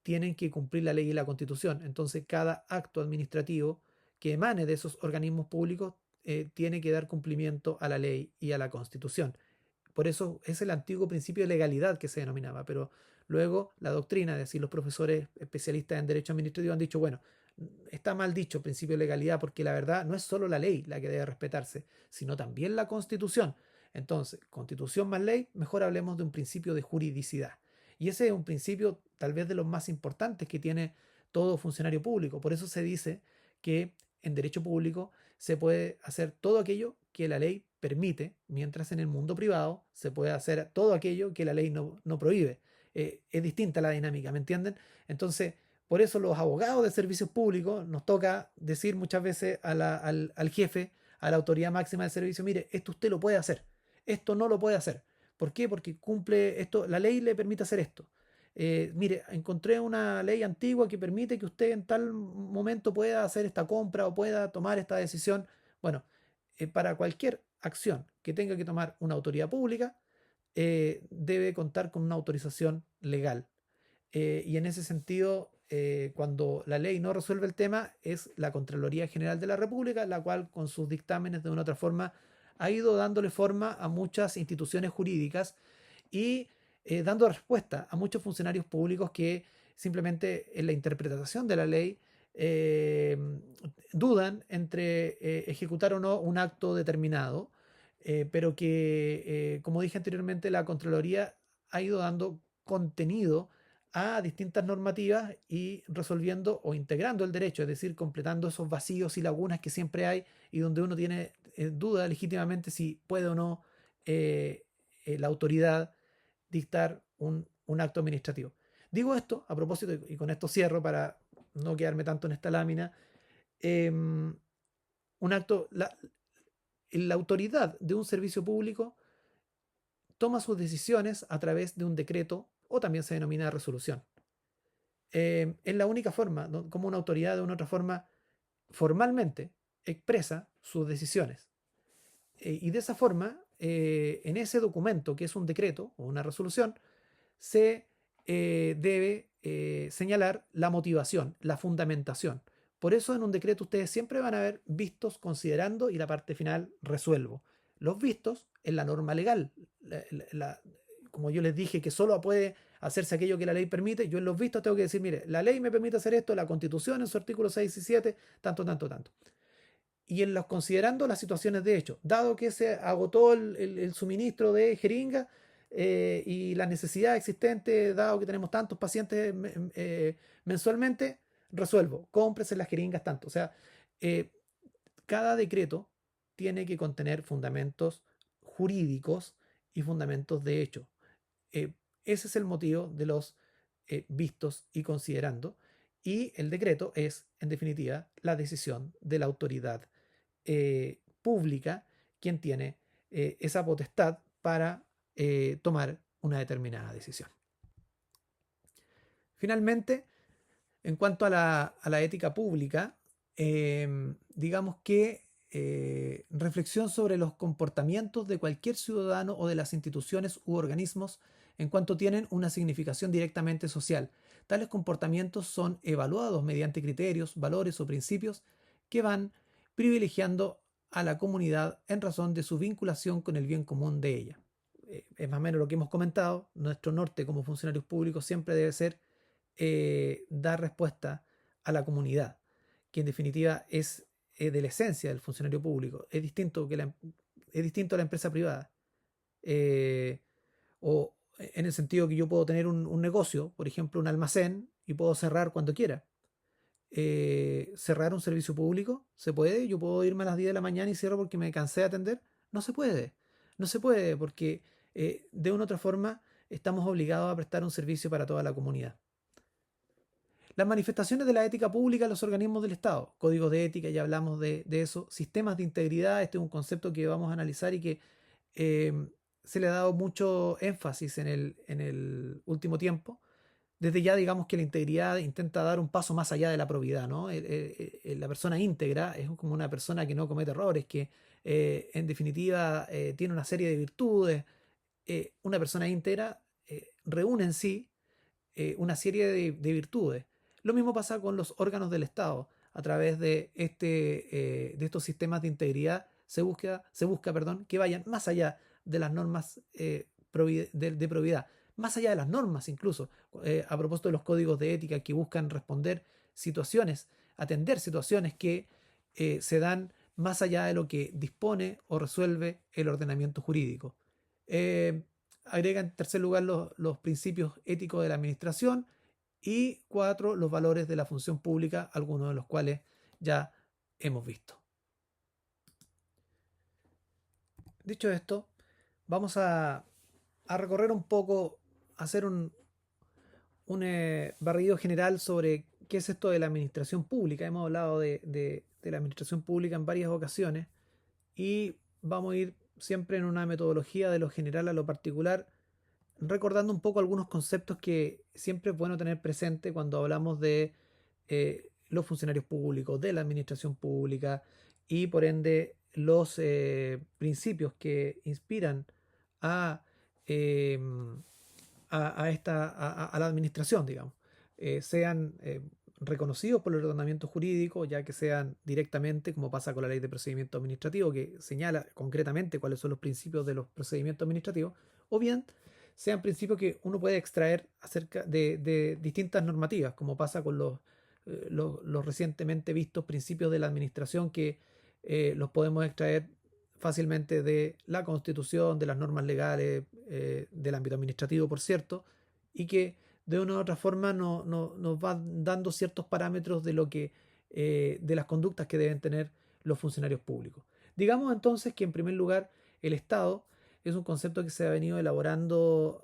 tienen que cumplir la ley y la Constitución. Entonces, cada acto administrativo que emane de esos organismos públicos tiene que dar cumplimiento a la ley y a la Constitución. Por eso es el antiguo principio de legalidad que se denominaba, pero luego la doctrina, es decir, los profesores especialistas en derecho administrativo han dicho, bueno, está mal dicho principio de legalidad porque la verdad no es solo la ley la que debe respetarse, sino también la constitución. Entonces, constitución más ley, mejor hablemos de un principio de juridicidad. Y ese es un principio tal vez de los más importantes que tiene todo funcionario público. Por eso se dice que en derecho público se puede hacer todo aquello que la ley permite, mientras en el mundo privado se puede hacer todo aquello que la ley no prohíbe. Es distinta la dinámica, ¿me entienden? Entonces, por eso los abogados de servicios públicos nos toca decir muchas veces al jefe, a la autoridad máxima de servicio, mire, esto usted lo puede hacer, esto no lo puede hacer. ¿Por qué? Porque cumple esto, la ley le permite hacer esto. Mire, encontré una ley antigua que permite que usted en tal momento pueda hacer esta compra o pueda tomar esta decisión. Bueno, para cualquier acción que tenga que tomar una autoridad pública, debe contar con una autorización legal. Y en ese sentido, cuando la ley no resuelve el tema, es la Contraloría General de la República, la cual con sus dictámenes de una u otra forma ha ido dándole forma a muchas instituciones jurídicas y dando respuesta a muchos funcionarios públicos que simplemente en la interpretación de la ley eh, dudan entre ejecutar o no un acto determinado, pero que, como dije anteriormente, la Contraloría ha ido dando contenido a distintas normativas y resolviendo o integrando el derecho, es decir, completando esos vacíos y lagunas que siempre hay y donde uno tiene duda legítimamente si puede o no la autoridad dictar un acto administrativo. Digo esto a propósito, y con esto cierro para no quedarme tanto en esta lámina, un acto, la autoridad de un servicio público toma sus decisiones a través de un decreto o también se denomina resolución. Es la única forma como una autoridad de una otra forma formalmente expresa sus decisiones. Y de esa forma, en ese documento, que es un decreto o una resolución, se debe señalar la motivación, la fundamentación. Por eso en un decreto ustedes siempre van a ver vistos considerando y la parte final resuelvo. Los vistos en la norma legal. Como yo les dije que solo puede hacerse aquello que la ley permite, yo en los vistos tengo que decir, mire, la ley me permite hacer esto, la constitución en su artículo 6 y 7, tanto, tanto, tanto. Y en los considerando las situaciones de hecho, dado que se agotó el suministro de jeringas y la necesidad existente, dado que tenemos tantos pacientes mensualmente, resuelvo, cómprese las jeringas tanto. O sea, eh, cada decreto tiene que contener fundamentos jurídicos y fundamentos de hecho. Eh, Ese es el motivo de los vistos y considerando. Y el decreto es, en definitiva, la decisión de la autoridad pública quien tiene esa potestad para tomar una determinada decisión. Finalmente, en cuanto a la ética pública, digamos que reflexión sobre los comportamientos de cualquier ciudadano o de las instituciones u organismos en cuanto tienen una significación directamente social. Tales comportamientos son evaluados mediante criterios, valores o principios que van privilegiando a la comunidad en razón de su vinculación con el bien común de ella. Es más o menos lo que hemos comentado. Nuestro norte como funcionarios públicos siempre debe ser dar respuesta a la comunidad, que en definitiva es de la esencia del funcionario público. Es distinto a la empresa privada. Eh, o en el sentido que yo puedo tener un negocio, por ejemplo, un almacén, y puedo cerrar cuando quiera. Cerrar un servicio público, ¿se puede? Yo puedo irme a las 10 de la mañana y cierro porque me cansé de atender. No se puede. No se puede porque de una u otra forma estamos obligados a prestar un servicio para toda la comunidad. Las manifestaciones de la ética pública en los organismos del Estado, códigos de ética, ya hablamos de eso, sistemas de integridad, este es un concepto que vamos a analizar y que eh, se le ha dado mucho énfasis en el último tiempo. Desde ya digamos que la integridad intenta dar un paso más allá de la probidad, ¿no? La persona íntegra es como una persona que no comete errores, que en definitiva tiene una serie de virtudes. Una persona íntegra reúne en sí una serie de virtudes. Lo mismo pasa con los órganos del Estado. A través de estos sistemas de integridad se busca, perdón, que vayan más allá de las normas de probidad, más allá de las normas incluso, a propósito de los códigos de ética que buscan responder situaciones, atender situaciones que se dan más allá de lo que dispone o resuelve el ordenamiento jurídico. Eh, Agrega en tercer lugar los principios éticos de la administración y cuatro, los valores de la función pública, algunos de los cuales ya hemos visto. Dicho esto, vamos a recorrer un poco, a hacer un barrido general sobre qué es esto de la administración pública. Hemos hablado de la administración pública en varias ocasiones y vamos a ir siempre en una metodología de lo general a lo particular, recordando un poco algunos conceptos que siempre es bueno tener presente cuando hablamos de los funcionarios públicos, de la administración pública y por ende los principios que inspiran a, eh, a la administración, digamos, sean reconocidos por el ordenamiento jurídico, ya que sean directamente, como pasa con la ley de procedimiento administrativo, que señala concretamente cuáles son los principios de los procedimientos administrativos, o bien sean principios que uno puede extraer acerca de distintas normativas, como pasa con los recientemente vistos principios de la administración que los podemos extraer fácilmente de la Constitución, de las normas legales, del ámbito administrativo, por cierto, y que de una u otra forma nos va dando ciertos parámetros de lo que, de las conductas que deben tener los funcionarios públicos. Digamos entonces que en primer lugar el Estado es un concepto que se ha venido elaborando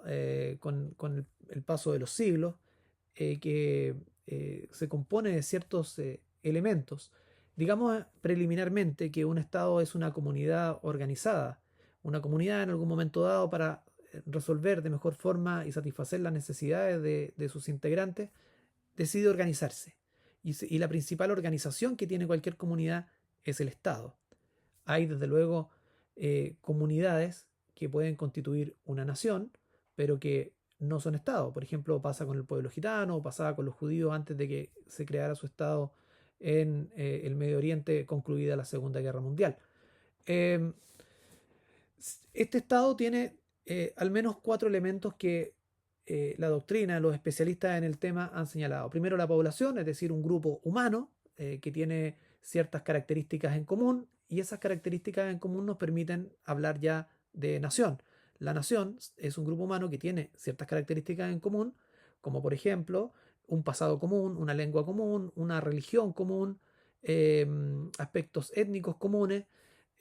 con el paso de los siglos, que se compone de ciertos elementos. Digamos preliminarmente que un Estado es una comunidad organizada, una comunidad en algún momento dado para resolver de mejor forma y satisfacer las necesidades de sus integrantes, decide organizarse. Y la principal organización que tiene cualquier comunidad es el Estado. Hay desde luego comunidades que pueden constituir una nación, pero que no son Estado. Por ejemplo, pasa con el pueblo gitano, pasaba con los judíos antes de que se creara su Estado en el Medio Oriente concluida la Segunda Guerra Mundial. Eh, este Estado tiene al menos cuatro elementos que la doctrina, los especialistas en el tema han señalado. Primero, la población, es decir, un grupo humano que tiene ciertas características en común y esas características en común nos permiten hablar ya de nación. La nación es un grupo humano que tiene ciertas características en común, como por ejemplo un pasado común, una lengua común, una religión común, eh, aspectos étnicos comunes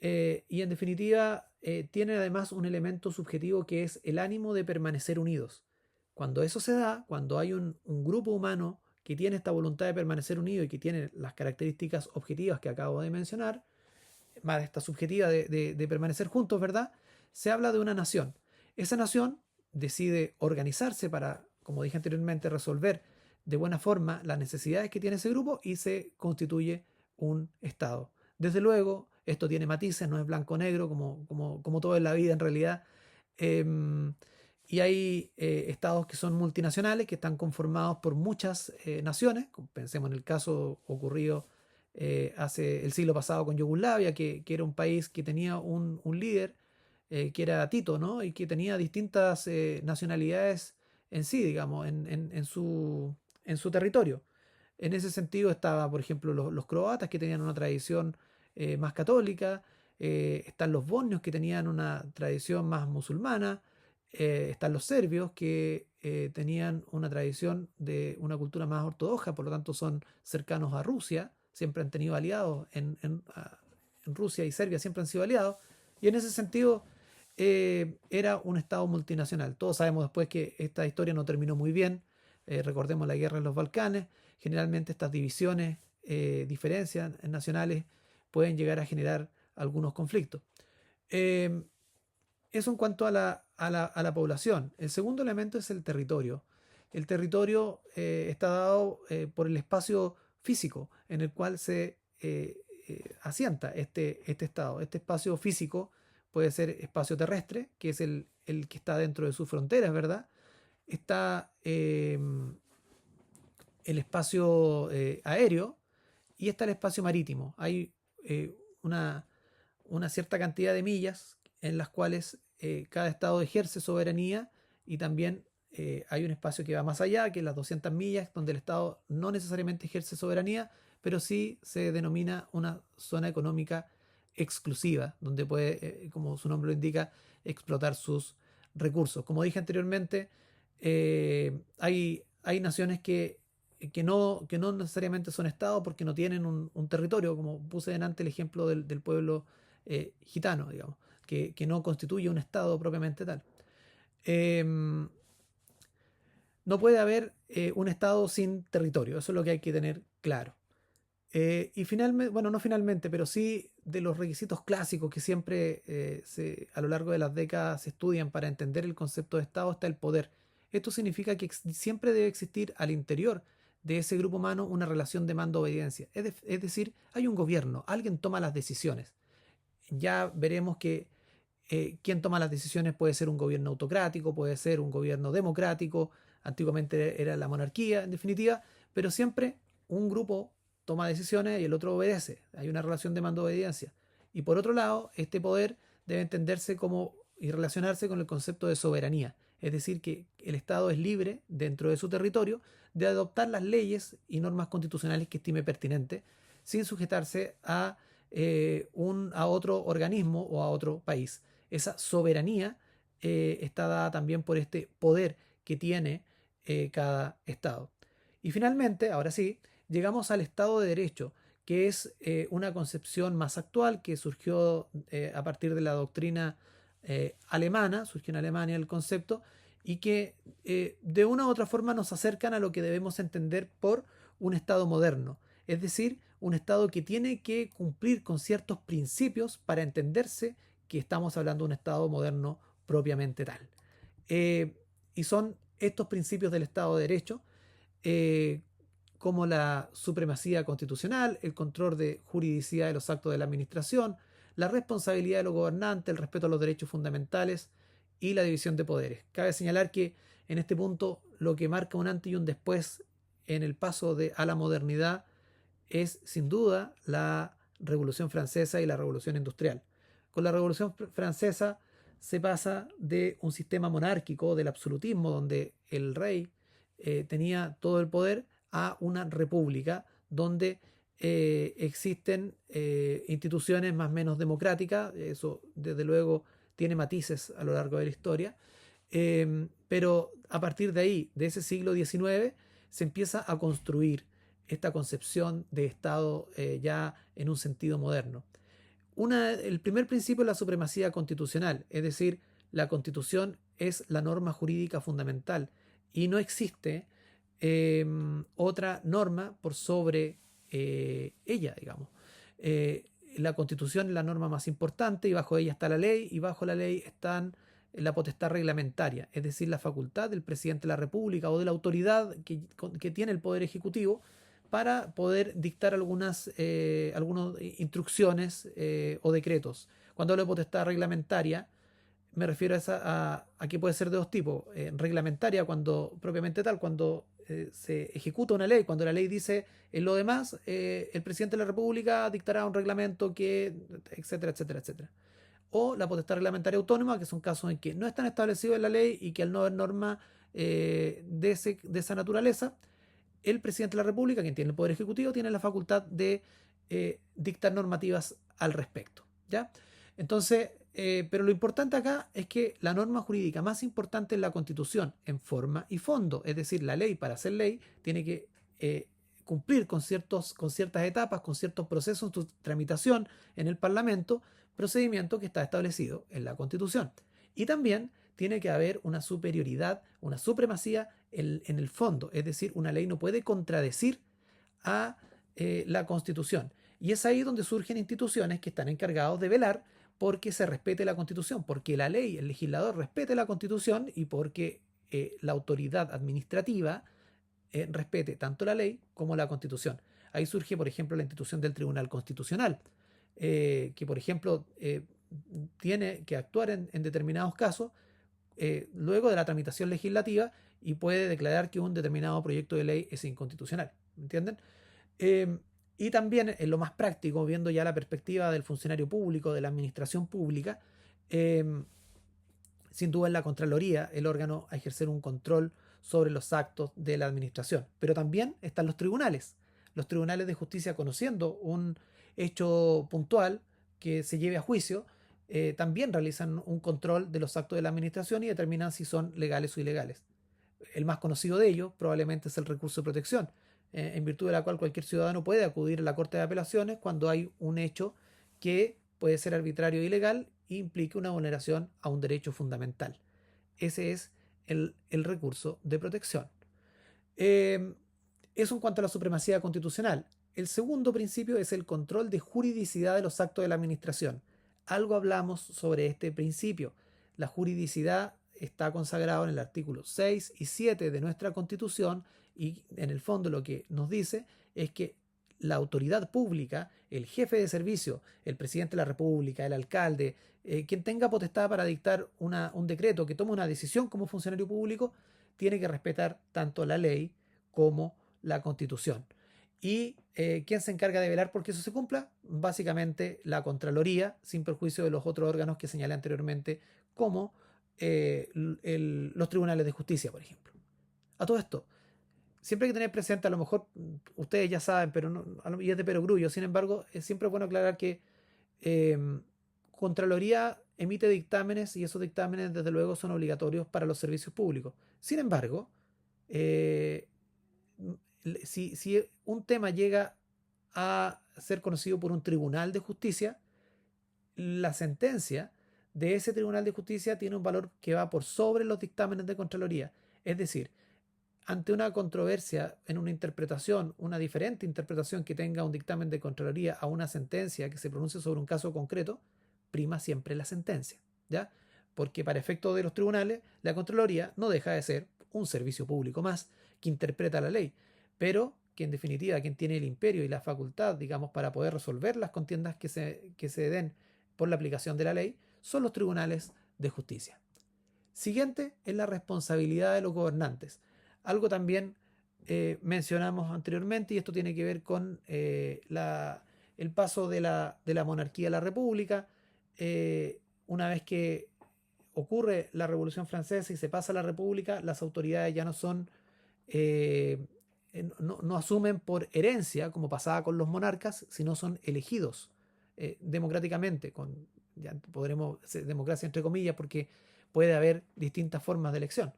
y en definitiva tiene además un elemento subjetivo que es el ánimo de permanecer unidos. Cuando eso se da, cuando hay un grupo humano que tiene esta voluntad de permanecer unido y que tiene las características objetivas que acabo de mencionar, más esta subjetiva de permanecer juntos, ¿verdad? Se habla de una nación. Esa nación decide organizarse para, como dije anteriormente, resolver de buena forma las necesidades que tiene ese grupo y se constituye un Estado. Desde luego, esto tiene matices, no es blanco-negro como todo en la vida en realidad. Em, y hay estados que son multinacionales, que están conformados por muchas naciones. Pensemos en el caso ocurrido hace el siglo pasado con Yugoslavia, que era un país que tenía un líder que era Tito, ¿no? Y que tenía distintas nacionalidades en sí, digamos, en su territorio. En ese sentido estaba, por ejemplo, los croatas que tenían una tradición más católica, están los bosnios que tenían una tradición más musulmana, están los serbios que tenían una tradición de una cultura más ortodoxa, por lo tanto son cercanos a Rusia, siempre han tenido aliados en Rusia y Serbia, siempre han sido aliados, y en ese sentido era un Estado multinacional. Todos sabemos después que esta historia no terminó muy bien, recordemos la guerra en los Balcanes, generalmente estas divisiones, diferencias nacionales pueden llegar a generar algunos conflictos. Eh, Eso en cuanto a la población. El segundo elemento es el territorio. El territorio está dado por el espacio físico en el cual se asienta este estado. Este espacio físico puede ser espacio terrestre, que es el que está dentro de sus fronteras, ¿verdad? Está el espacio aéreo y está el espacio marítimo. Hay eh, una, una cierta cantidad de millas en las cuales cada estado ejerce soberanía y también hay un espacio que va más allá, que es las 200 millas, donde el estado no necesariamente ejerce soberanía, pero sí se denomina una zona económica exclusiva, donde puede, como su nombre lo indica, explotar sus recursos. Como dije anteriormente, hay naciones que no necesariamente son estados porque no tienen un territorio, como puse delante el ejemplo del pueblo gitano, digamos, que no constituye un estado propiamente tal. Em, no puede haber un estado sin territorio, eso es lo que hay que tener claro. Y finalmente, bueno, no finalmente, pero sí de los requisitos clásicos que siempre a lo largo de las décadas se estudian para entender el concepto de Estado está el poder. Esto significa que siempre debe existir al interior de ese grupo humano una relación de mando-obediencia. Es decir, hay un gobierno, alguien toma las decisiones. Ya veremos que quien toma las decisiones puede ser un gobierno autocrático, puede ser un gobierno democrático, antiguamente era la monarquía, en definitiva, pero siempre un grupo toma decisiones y el otro obedece. Hay una relación de mando-obediencia. Y por otro lado, este poder debe entenderse como y relacionarse con el concepto de soberanía, es decir, que el Estado es libre, dentro de su territorio, de adoptar las leyes y normas constitucionales que estime pertinente, sin sujetarse a otro organismo o a otro país. Esa soberanía está dada también por este poder que tiene cada Estado. Y finalmente, ahora sí, llegamos al Estado de Derecho, que es una concepción más actual que surgió a partir de la doctrina alemana, surgió en Alemania el concepto, y que de una u otra forma nos acercan a lo que debemos entender por un Estado moderno, es decir, un Estado que tiene que cumplir con ciertos principios para entenderse que estamos hablando de un Estado moderno propiamente tal. Eh, y son estos principios del Estado de Derecho, eh, como la supremacía constitucional, el control de juridicidad de los actos de la administración, la responsabilidad de los gobernantes, el respeto a los derechos fundamentales y la división de poderes. Cabe señalar que en este punto lo que marca un antes y un después en el paso a la modernidad es sin duda la Revolución Francesa y la Revolución Industrial. Con la Revolución Francesa se pasa de un sistema monárquico, del absolutismo, donde el rey tenía todo el poder, a una república donde existen instituciones más o menos democráticas. Eso desde luego tiene matices a lo largo de la historia, pero a partir de ahí, de ese siglo XIX, se empieza a construir esta concepción de Estado ya en un sentido moderno. El primer principio es la supremacía constitucional, es decir, la Constitución es la norma jurídica fundamental y no existe otra norma por sobre ella, digamos. Eh, la Constitución es la norma más importante y bajo ella está la ley y bajo la ley están la potestad reglamentaria, es decir, la facultad del presidente de la República o de la autoridad que tiene el Poder Ejecutivo para poder dictar algunas instrucciones o decretos. Cuando hablo de potestad reglamentaria, me refiero a que puede ser de dos tipos. Reglamentaria, cuando propiamente tal, cuando se ejecuta una ley, cuando la ley dice en lo demás, el presidente de la República dictará un reglamento que, etcétera, etcétera, etcétera. O la potestad reglamentaria autónoma, que son casos en que no están establecidos en la ley y que al no haber norma de esa naturaleza, el presidente de la República, quien tiene el poder ejecutivo, tiene la facultad de dictar normativas al respecto. ¿Ya? Entonces, pero lo importante acá es que la norma jurídica más importante es la Constitución en forma y fondo, es decir, la ley para ser ley tiene que cumplir con ciertas etapas, con ciertos procesos de tramitación en el Parlamento, procedimiento que está establecido en la Constitución. Y también tiene que haber una superioridad, una supremacía en el fondo, es decir, una ley no puede contradecir a la Constitución. Y es ahí donde surgen instituciones que están encargados de velar porque se respete la Constitución, porque la ley, el legislador respete la Constitución y porque la autoridad administrativa respete tanto la ley como la Constitución. Ahí surge, por ejemplo, la institución del Tribunal Constitucional, que, por ejemplo, tiene que actuar en determinados casos luego de la tramitación legislativa y puede declarar que un determinado proyecto de ley es inconstitucional. ¿Entienden? Eh, y también en lo más práctico, viendo ya la perspectiva del funcionario público, de la administración pública, eh, sin duda es la Contraloría el órgano a ejercer un control sobre los actos de la administración. Pero también están los tribunales. Los tribunales de justicia, conociendo un hecho puntual que se lleve a juicio, también realizan un control de los actos de la administración y determinan si son legales o ilegales. El más conocido de ellos probablemente es el recurso de protección, en virtud de la cual cualquier ciudadano puede acudir a la Corte de Apelaciones cuando hay un hecho que puede ser arbitrario e ilegal e implique una vulneración a un derecho fundamental. Ese es el recurso de protección. Eh, Eso en cuanto a la supremacía constitucional. El segundo principio es el control de juridicidad de los actos de la administración. Algo hablamos sobre este principio. La juridicidad está consagrado en el artículo 6 y 7 de nuestra Constitución y en el fondo lo que nos dice es que la autoridad pública, el jefe de servicio, el presidente de la República, el alcalde, quien tenga potestad para dictar un decreto, que tome una decisión como funcionario público, tiene que respetar tanto la ley como la Constitución. ¿Y quién se encarga de velar porque eso se cumpla? Básicamente la Contraloría, sin perjuicio de los otros órganos que señalé anteriormente, como los tribunales de justicia, por ejemplo. A todo esto, siempre hay que tener presente, a lo mejor ustedes ya saben, pero no, y es de perogrullo, sin embargo, es siempre bueno aclarar que eh, Contraloría emite dictámenes y esos dictámenes, desde luego, son obligatorios para los servicios públicos. Sin embargo, eh, si un tema llega a ser conocido por un tribunal de justicia, la sentencia de ese tribunal de justicia tiene un valor que va por sobre los dictámenes de Contraloría. Es decir, ante una controversia en una interpretación, una diferente interpretación que tenga un dictamen de Contraloría a una sentencia que se pronuncie sobre un caso concreto, prima siempre la sentencia, ¿ya? Porque para efecto de los tribunales, la Contraloría no deja de ser un servicio público más que interpreta la ley, pero que en definitiva quien tiene el imperio y la facultad, digamos, para poder resolver las contiendas que se den por la aplicación de la ley, son los tribunales de justicia. Siguiente es la responsabilidad de los gobernantes. Algo también mencionamos anteriormente y esto tiene que ver con el paso de la monarquía a la república. Una vez que ocurre la Revolución Francesa y se pasa a la república, las autoridades ya no son, eh, no asumen por herencia, como pasaba con los monarcas, sino son elegidos democráticamente, ya podremos, democracia entre comillas, porque puede haber distintas formas de elección.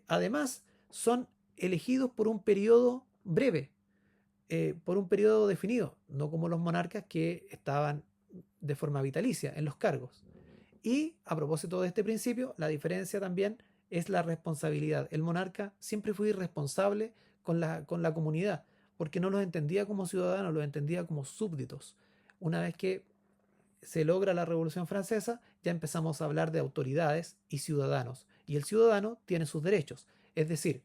Además, son elegidos por un periodo breve, por un periodo definido, no como los monarcas que estaban de forma vitalicia en los cargos. Y a propósito de este principio, la diferencia también es la responsabilidad. El monarca siempre fue irresponsable con la comunidad, porque no los entendía como ciudadanos, los entendía como súbditos. Una vez que se logra la Revolución Francesa, ya empezamos a hablar de autoridades y ciudadanos. Y el ciudadano tiene sus derechos. Es decir,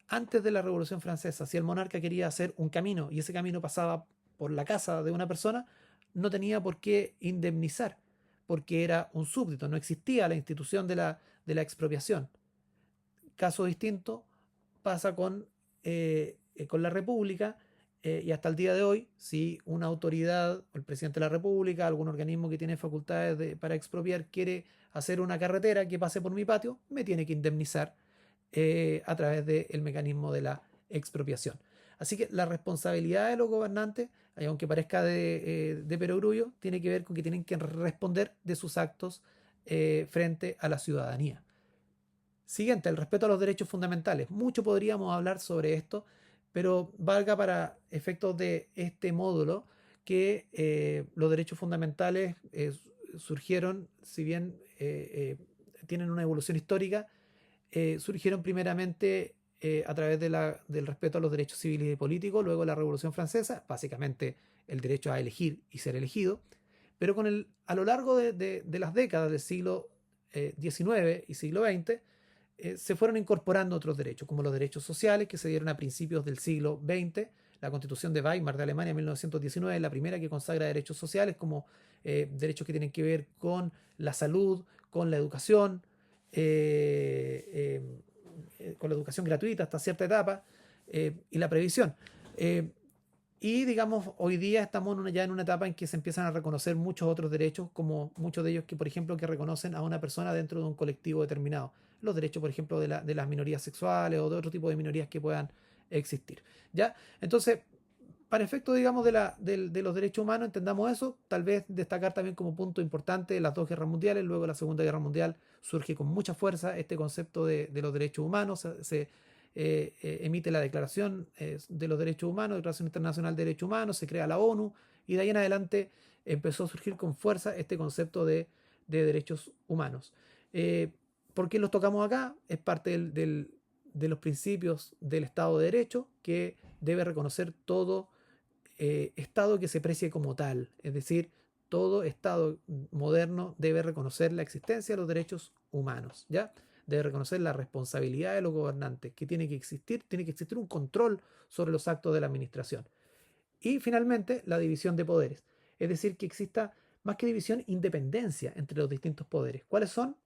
antes de la Revolución Francesa, si el monarca quería hacer un camino y ese camino pasaba por la casa de una persona, no tenía por qué indemnizar, porque era un súbdito, no existía la institución de la expropiación. Caso distinto pasa con la República, y hasta el día de hoy, si una autoridad, el presidente de la República, algún organismo que tiene facultades para expropiar, quiere hacer una carretera que pase por mi patio, me tiene que indemnizar a través del mecanismo de la expropiación. Así que la responsabilidad de los gobernantes, aunque parezca de perogrullo, tiene que ver con que tienen que responder de sus actos frente a la ciudadanía. Siguiente, el respeto a los derechos fundamentales. Mucho podríamos hablar sobre esto, pero valga para efectos de este módulo que los derechos fundamentales surgieron, si bien tienen una evolución histórica, surgieron primeramente a través del respeto a los derechos civiles y políticos, luego la Revolución Francesa, básicamente el derecho a elegir y ser elegido, pero a lo largo de las décadas del siglo XIX y siglo XX, se fueron incorporando otros derechos, como los derechos sociales que se dieron a principios del siglo XX. La Constitución de Weimar de Alemania en 1919 es la primera que consagra derechos sociales como derechos que tienen que ver con la salud, con la educación, con la educación gratuita hasta cierta etapa, y la previsión. Y digamos, hoy día estamos ya en una etapa en que se empiezan a reconocer muchos otros derechos, como muchos de ellos que, por ejemplo, que reconocen a una persona dentro de un colectivo determinado. Los derechos, por ejemplo, de las minorías sexuales o de otro tipo de minorías que puedan existir. ¿Ya? Entonces, para efecto, digamos, de los derechos humanos, entendamos eso. Tal vez destacar también como punto importante las dos guerras mundiales. Luego la Segunda Guerra Mundial surge con mucha fuerza este concepto de los derechos humanos. Emite la Declaración de los Derechos Humanos, Declaración Internacional de Derechos Humanos, se crea la ONU y de ahí en adelante empezó a surgir con fuerza este concepto de derechos humanos. Eh, ¿Por qué los tocamos acá? Es parte de los principios del Estado de Derecho que debe reconocer todo Estado que se precie como tal. Es decir, todo Estado moderno debe reconocer la existencia de los derechos humanos, ¿ya? Debe reconocer la responsabilidad de los gobernantes, que tiene que existir un control sobre los actos de la administración. Y finalmente, la división de poderes. Es decir, que exista más que división, independencia entre los distintos poderes. ¿Cuáles son?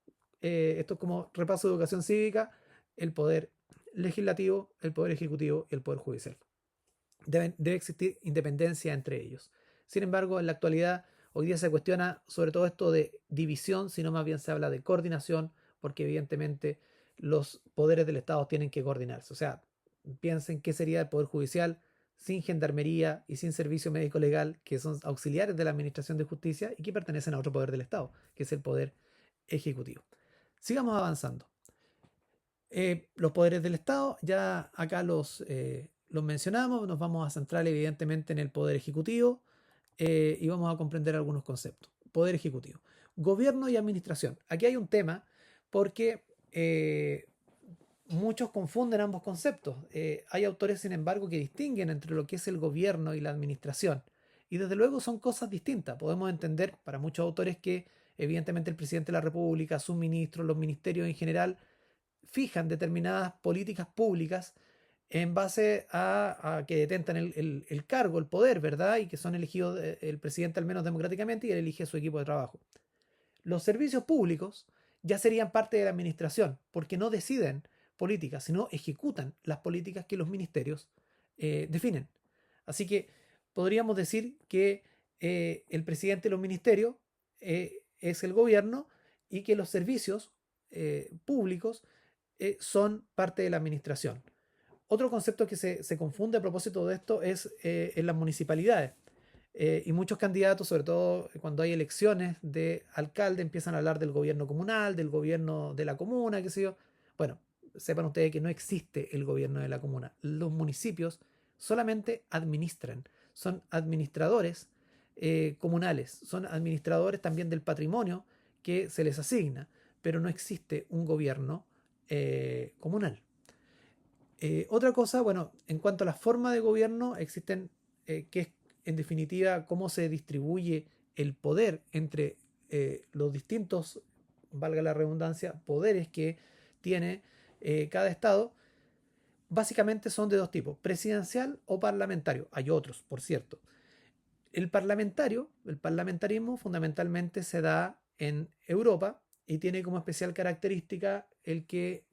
Esto es como repaso de educación cívica: el poder legislativo, el poder ejecutivo y el poder judicial. Debe existir independencia entre ellos. Sin embargo, en la actualidad, hoy día se cuestiona sobre todo esto de división, sino más bien se habla de coordinación, porque evidentemente los poderes del Estado tienen que coordinarse. O sea, piensen qué sería el Poder Judicial sin gendarmería y sin servicio médico legal, que son auxiliares de la Administración de Justicia y que pertenecen a otro poder del Estado, que es el Poder Ejecutivo. Sigamos avanzando. Los poderes del Estado, ya acá los mencionamos, nos vamos a centrar evidentemente en el poder ejecutivo y vamos a comprender algunos conceptos. Poder ejecutivo. Gobierno y administración. Aquí hay un tema porque muchos confunden ambos conceptos. Hay autores, sin embargo, que distinguen entre lo que es el gobierno y la administración. Y desde luego son cosas distintas. Podemos entender para muchos autores que evidentemente el presidente de la República, sus ministros, los ministerios en general, fijan determinadas políticas públicas en base a que detentan el cargo, el poder, ¿verdad? Y que son elegidos el presidente al menos democráticamente y él elige su equipo de trabajo. Los servicios públicos ya serían parte de la administración porque no deciden políticas, sino ejecutan las políticas que los ministerios definen. Así que podríamos decir que el presidente de los ministerios es el gobierno y que los servicios públicos son parte de la administración. Otro concepto que se confunde a propósito de esto es en las municipalidades. Y muchos candidatos, sobre todo cuando hay elecciones de alcalde, empiezan a hablar del gobierno comunal, del gobierno de la comuna, qué sé yo. Bueno, sepan ustedes que no existe el gobierno de la comuna. Los municipios solamente administran, son administradores comunales, son administradores también del patrimonio que se les asigna, pero no existe un gobierno comunal. Otra cosa, bueno, en cuanto a la forma de gobierno, existen, que es en definitiva cómo se distribuye el poder entre los distintos, valga la redundancia, poderes que tiene cada estado. Básicamente son de dos tipos: presidencial o parlamentario. Hay otros, por cierto. El parlamentarismo fundamentalmente se da en Europa y tiene como especial característica el que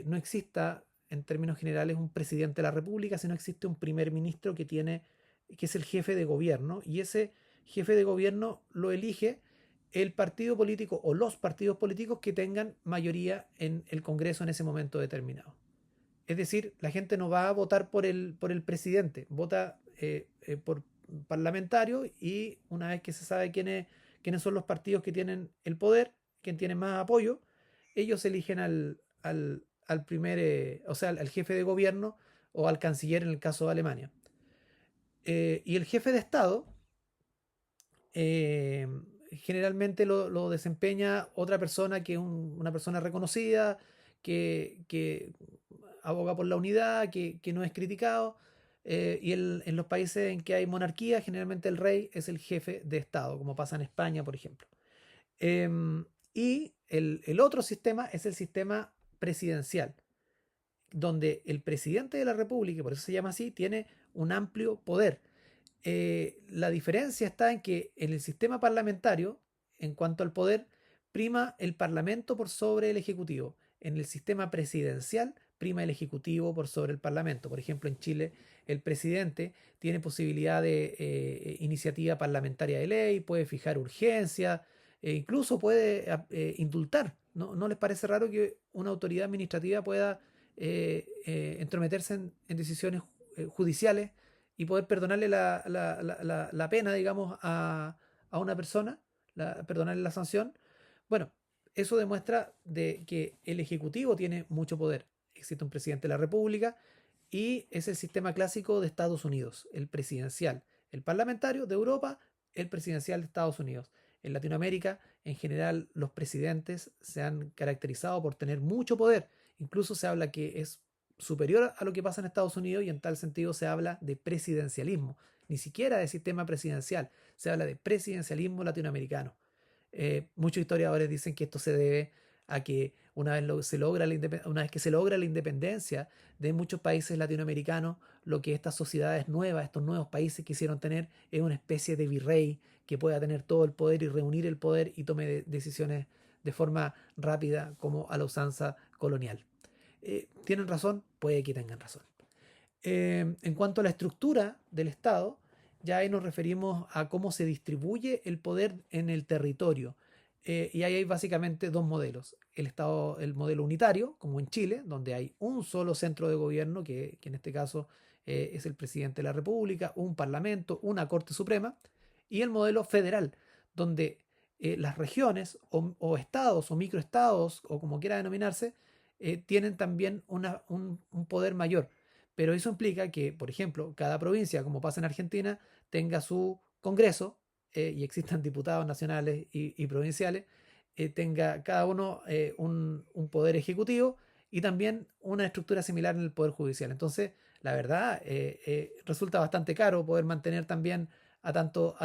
no exista en términos generales un presidente de la República, sino existe un primer ministro que es el jefe de gobierno, y ese jefe de gobierno lo elige el partido político o los partidos políticos que tengan mayoría en el Congreso en ese momento determinado. Es decir, la gente no va a votar por el presidente, vota por parlamentario, y una vez que se sabe quiénes son los partidos que tienen el poder, quién tiene más apoyo, ellos eligen al primer, o sea, al jefe de gobierno o al canciller en el caso de Alemania. Y el jefe de Estado eh, generalmente lo desempeña otra persona que es una persona reconocida, que aboga por la unidad, que no es criticado. Y en los países en que hay monarquía, generalmente el rey es el jefe de Estado, como pasa en España, por ejemplo. Y el otro sistema es el sistema presidencial, donde el presidente de la República, por eso se llama así, tiene un amplio poder. La diferencia está en que en el sistema parlamentario, en cuanto al poder, prima el parlamento por sobre el ejecutivo. En el sistema presidencial prima el Ejecutivo por sobre el Parlamento. Por ejemplo, en Chile el presidente tiene posibilidad de iniciativa parlamentaria de ley, puede fijar urgencia, e incluso puede indultar. ¿No les parece raro que una autoridad administrativa pueda entrometerse en decisiones judiciales y poder perdonarle la pena, digamos, a una persona, perdonarle la sanción? Bueno, eso demuestra de que el Ejecutivo tiene mucho poder. Existe un presidente de la República y es el sistema clásico de Estados Unidos, el presidencial. El parlamentario de Europa, el presidencial de Estados Unidos. En Latinoamérica, en general, los presidentes se han caracterizado por tener mucho poder. Incluso se habla que es superior a lo que pasa en Estados Unidos y en tal sentido se habla de presidencialismo. Ni siquiera de sistema presidencial, se habla de presidencialismo latinoamericano. Muchos historiadores dicen que esto se debe a que una vez que se logra la independencia de muchos países latinoamericanos, lo que estas sociedades nuevas, estos nuevos países quisieron tener es una especie de virrey que pueda tener todo el poder y reunir el poder y tome decisiones de forma rápida como a la usanza colonial. ¿Tienen razón? Puede que tengan razón. En cuanto a la estructura del Estado, ya ahí nos referimos a cómo se distribuye el poder en el territorio. Y ahí hay básicamente dos modelos. El Estado, el modelo unitario, como en Chile, donde hay un solo centro de gobierno, que en este caso es el presidente de la República, un parlamento, una Corte Suprema, y el modelo federal, donde las regiones o estados o microestados, o como quiera denominarse, tienen también un poder mayor. Pero eso implica que, por ejemplo, cada provincia, como pasa en Argentina, tenga su Congreso y existan diputados nacionales y provinciales, tenga cada uno un poder ejecutivo y también una estructura similar en el poder judicial. Entonces, la verdad, resulta bastante caro poder mantener también a tanto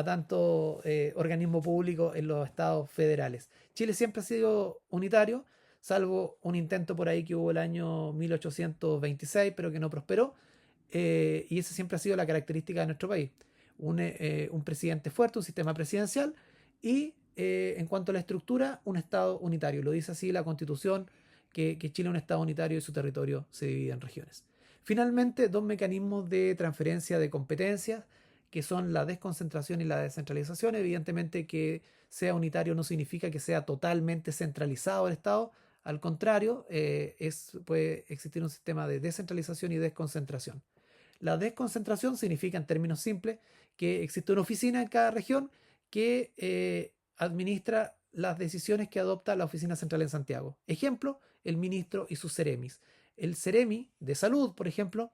organismo público en los estados federales. Chile siempre ha sido unitario, salvo un intento por ahí que hubo el año 1826, pero que no prosperó. Y esa siempre ha sido la característica de nuestro país. Un presidente fuerte, un sistema presidencial y en cuanto a la estructura, un Estado unitario. Lo dice así la Constitución, que Chile es un Estado unitario y su territorio se divide en regiones. Finalmente, dos mecanismos de transferencia de competencias, que son la desconcentración y la descentralización. Evidentemente que sea unitario no significa que sea totalmente centralizado el Estado, al contrario, puede existir un sistema de descentralización y desconcentración. La desconcentración significa, en términos simples, que existe una oficina en cada región que administra las decisiones que adopta la Oficina Central en Santiago. Ejemplo, el ministro y sus seremis. El seremi de salud, por ejemplo,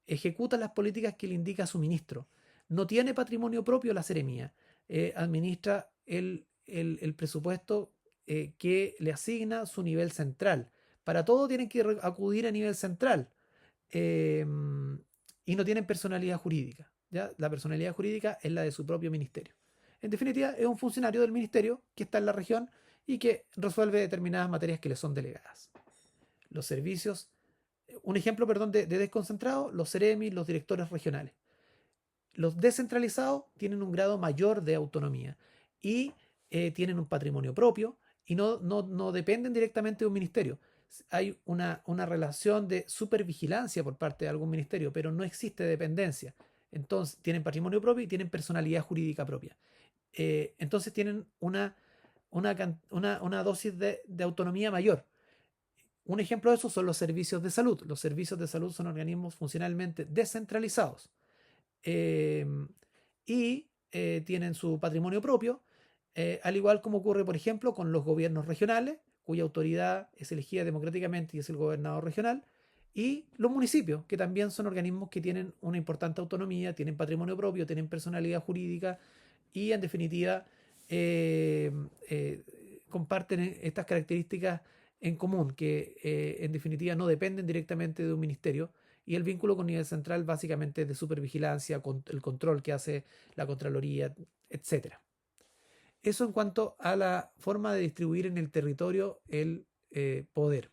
ejecuta las políticas que le indica a su ministro. No tiene patrimonio propio la seremía. Administra el presupuesto que le asigna su nivel central. Para todo tienen que acudir a nivel central. Eh, y no tienen personalidad jurídica. ¿Ya? La personalidad jurídica es la de su propio ministerio. En definitiva, es un funcionario del ministerio que está en la región y que resuelve determinadas materias que le son delegadas. Los servicios, un ejemplo, perdón, de desconcentrado, los CEREMI, los directores regionales. Los descentralizados tienen un grado mayor de autonomía y tienen un patrimonio propio y no dependen directamente de un ministerio. Hay una relación de supervigilancia por parte de algún ministerio, pero no existe dependencia. Entonces, tienen patrimonio propio y tienen personalidad jurídica propia. Entonces, tienen una dosis de autonomía mayor. Un ejemplo de eso son los servicios de salud. Los servicios de salud son organismos funcionalmente descentralizados eh, y tienen su patrimonio propio, al igual como ocurre, por ejemplo, con los gobiernos regionales, cuya autoridad es elegida democráticamente y es el gobernador regional, y los municipios, que también son organismos que tienen una importante autonomía, tienen patrimonio propio, tienen personalidad jurídica y, en definitiva, eh, eh, comparten estas características en común, que en definitiva no dependen directamente de un ministerio, y el vínculo con nivel central básicamente es de supervigilancia, con el control que hace la Contraloría, etcétera. Eso en cuanto a la forma de distribuir en el territorio el poder.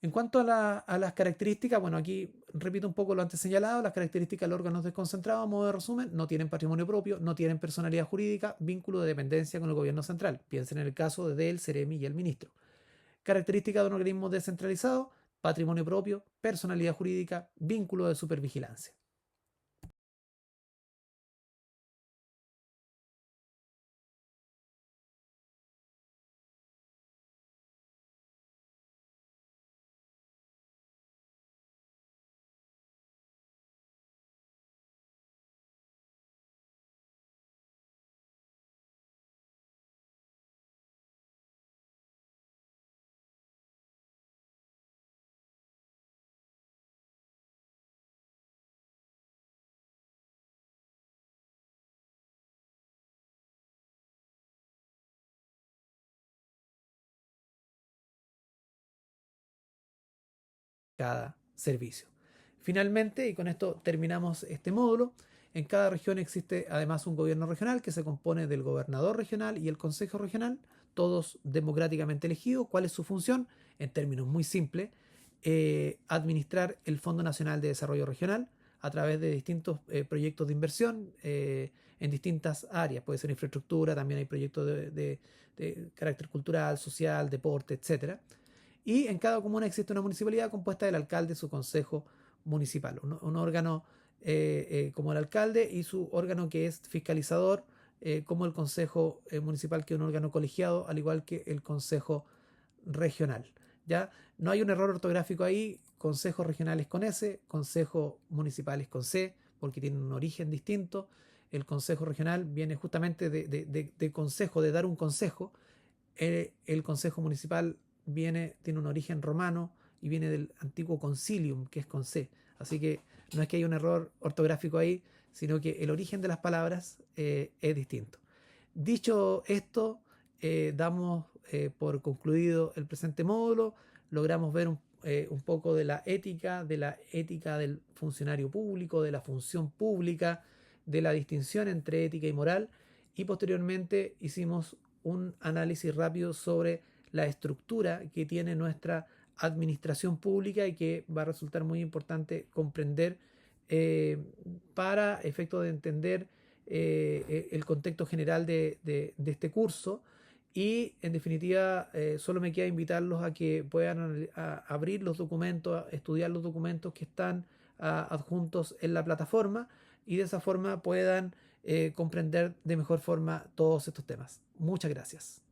En cuanto a las características, bueno, aquí repito un poco lo antes señalado, las características de los órganos desconcentrados, a modo de resumen, no tienen patrimonio propio, no tienen personalidad jurídica, vínculo de dependencia con el gobierno central. Piensen en el caso de el CEREMI y el ministro. Características de un organismo descentralizado, patrimonio propio, personalidad jurídica, vínculo de supervigilancia. Cada servicio. Finalmente, y con esto terminamos este módulo, en cada región existe además un gobierno regional que se compone del gobernador regional y el consejo regional, todos democráticamente elegidos. ¿Cuál es su función? En términos muy simples, administrar el Fondo Nacional de Desarrollo Regional a través de distintos proyectos de inversión en distintas áreas. Puede ser infraestructura, también hay proyectos de carácter cultural, social, deporte, etcétera. Y en cada comuna existe una municipalidad compuesta del alcalde y su consejo municipal, un órgano como el alcalde y su órgano que es fiscalizador, como el consejo municipal, que es un órgano colegiado, al igual que el consejo regional. ¿Ya? No hay un error ortográfico ahí, consejos regionales con S, consejos municipales con C, porque tienen un origen distinto. El consejo regional viene justamente de consejo, de dar un consejo. El consejo municipal tiene un origen romano y viene del antiguo concilium, que es con C. Así que no es que haya un error ortográfico ahí, sino que el origen de las palabras es distinto. Dicho esto, damos por concluido el presente módulo. Logramos ver un poco de la ética del funcionario público, de la función pública, de la distinción entre ética y moral, y posteriormente hicimos un análisis rápido sobre la estructura que tiene nuestra administración pública y que va a resultar muy importante comprender eh, para efecto de entender el contexto general de este curso. Y en definitiva, solo me queda invitarlos a que puedan abrir los documentos, a estudiar los documentos que están adjuntos en la plataforma, y de esa forma puedan comprender de mejor forma todos estos temas. Muchas gracias.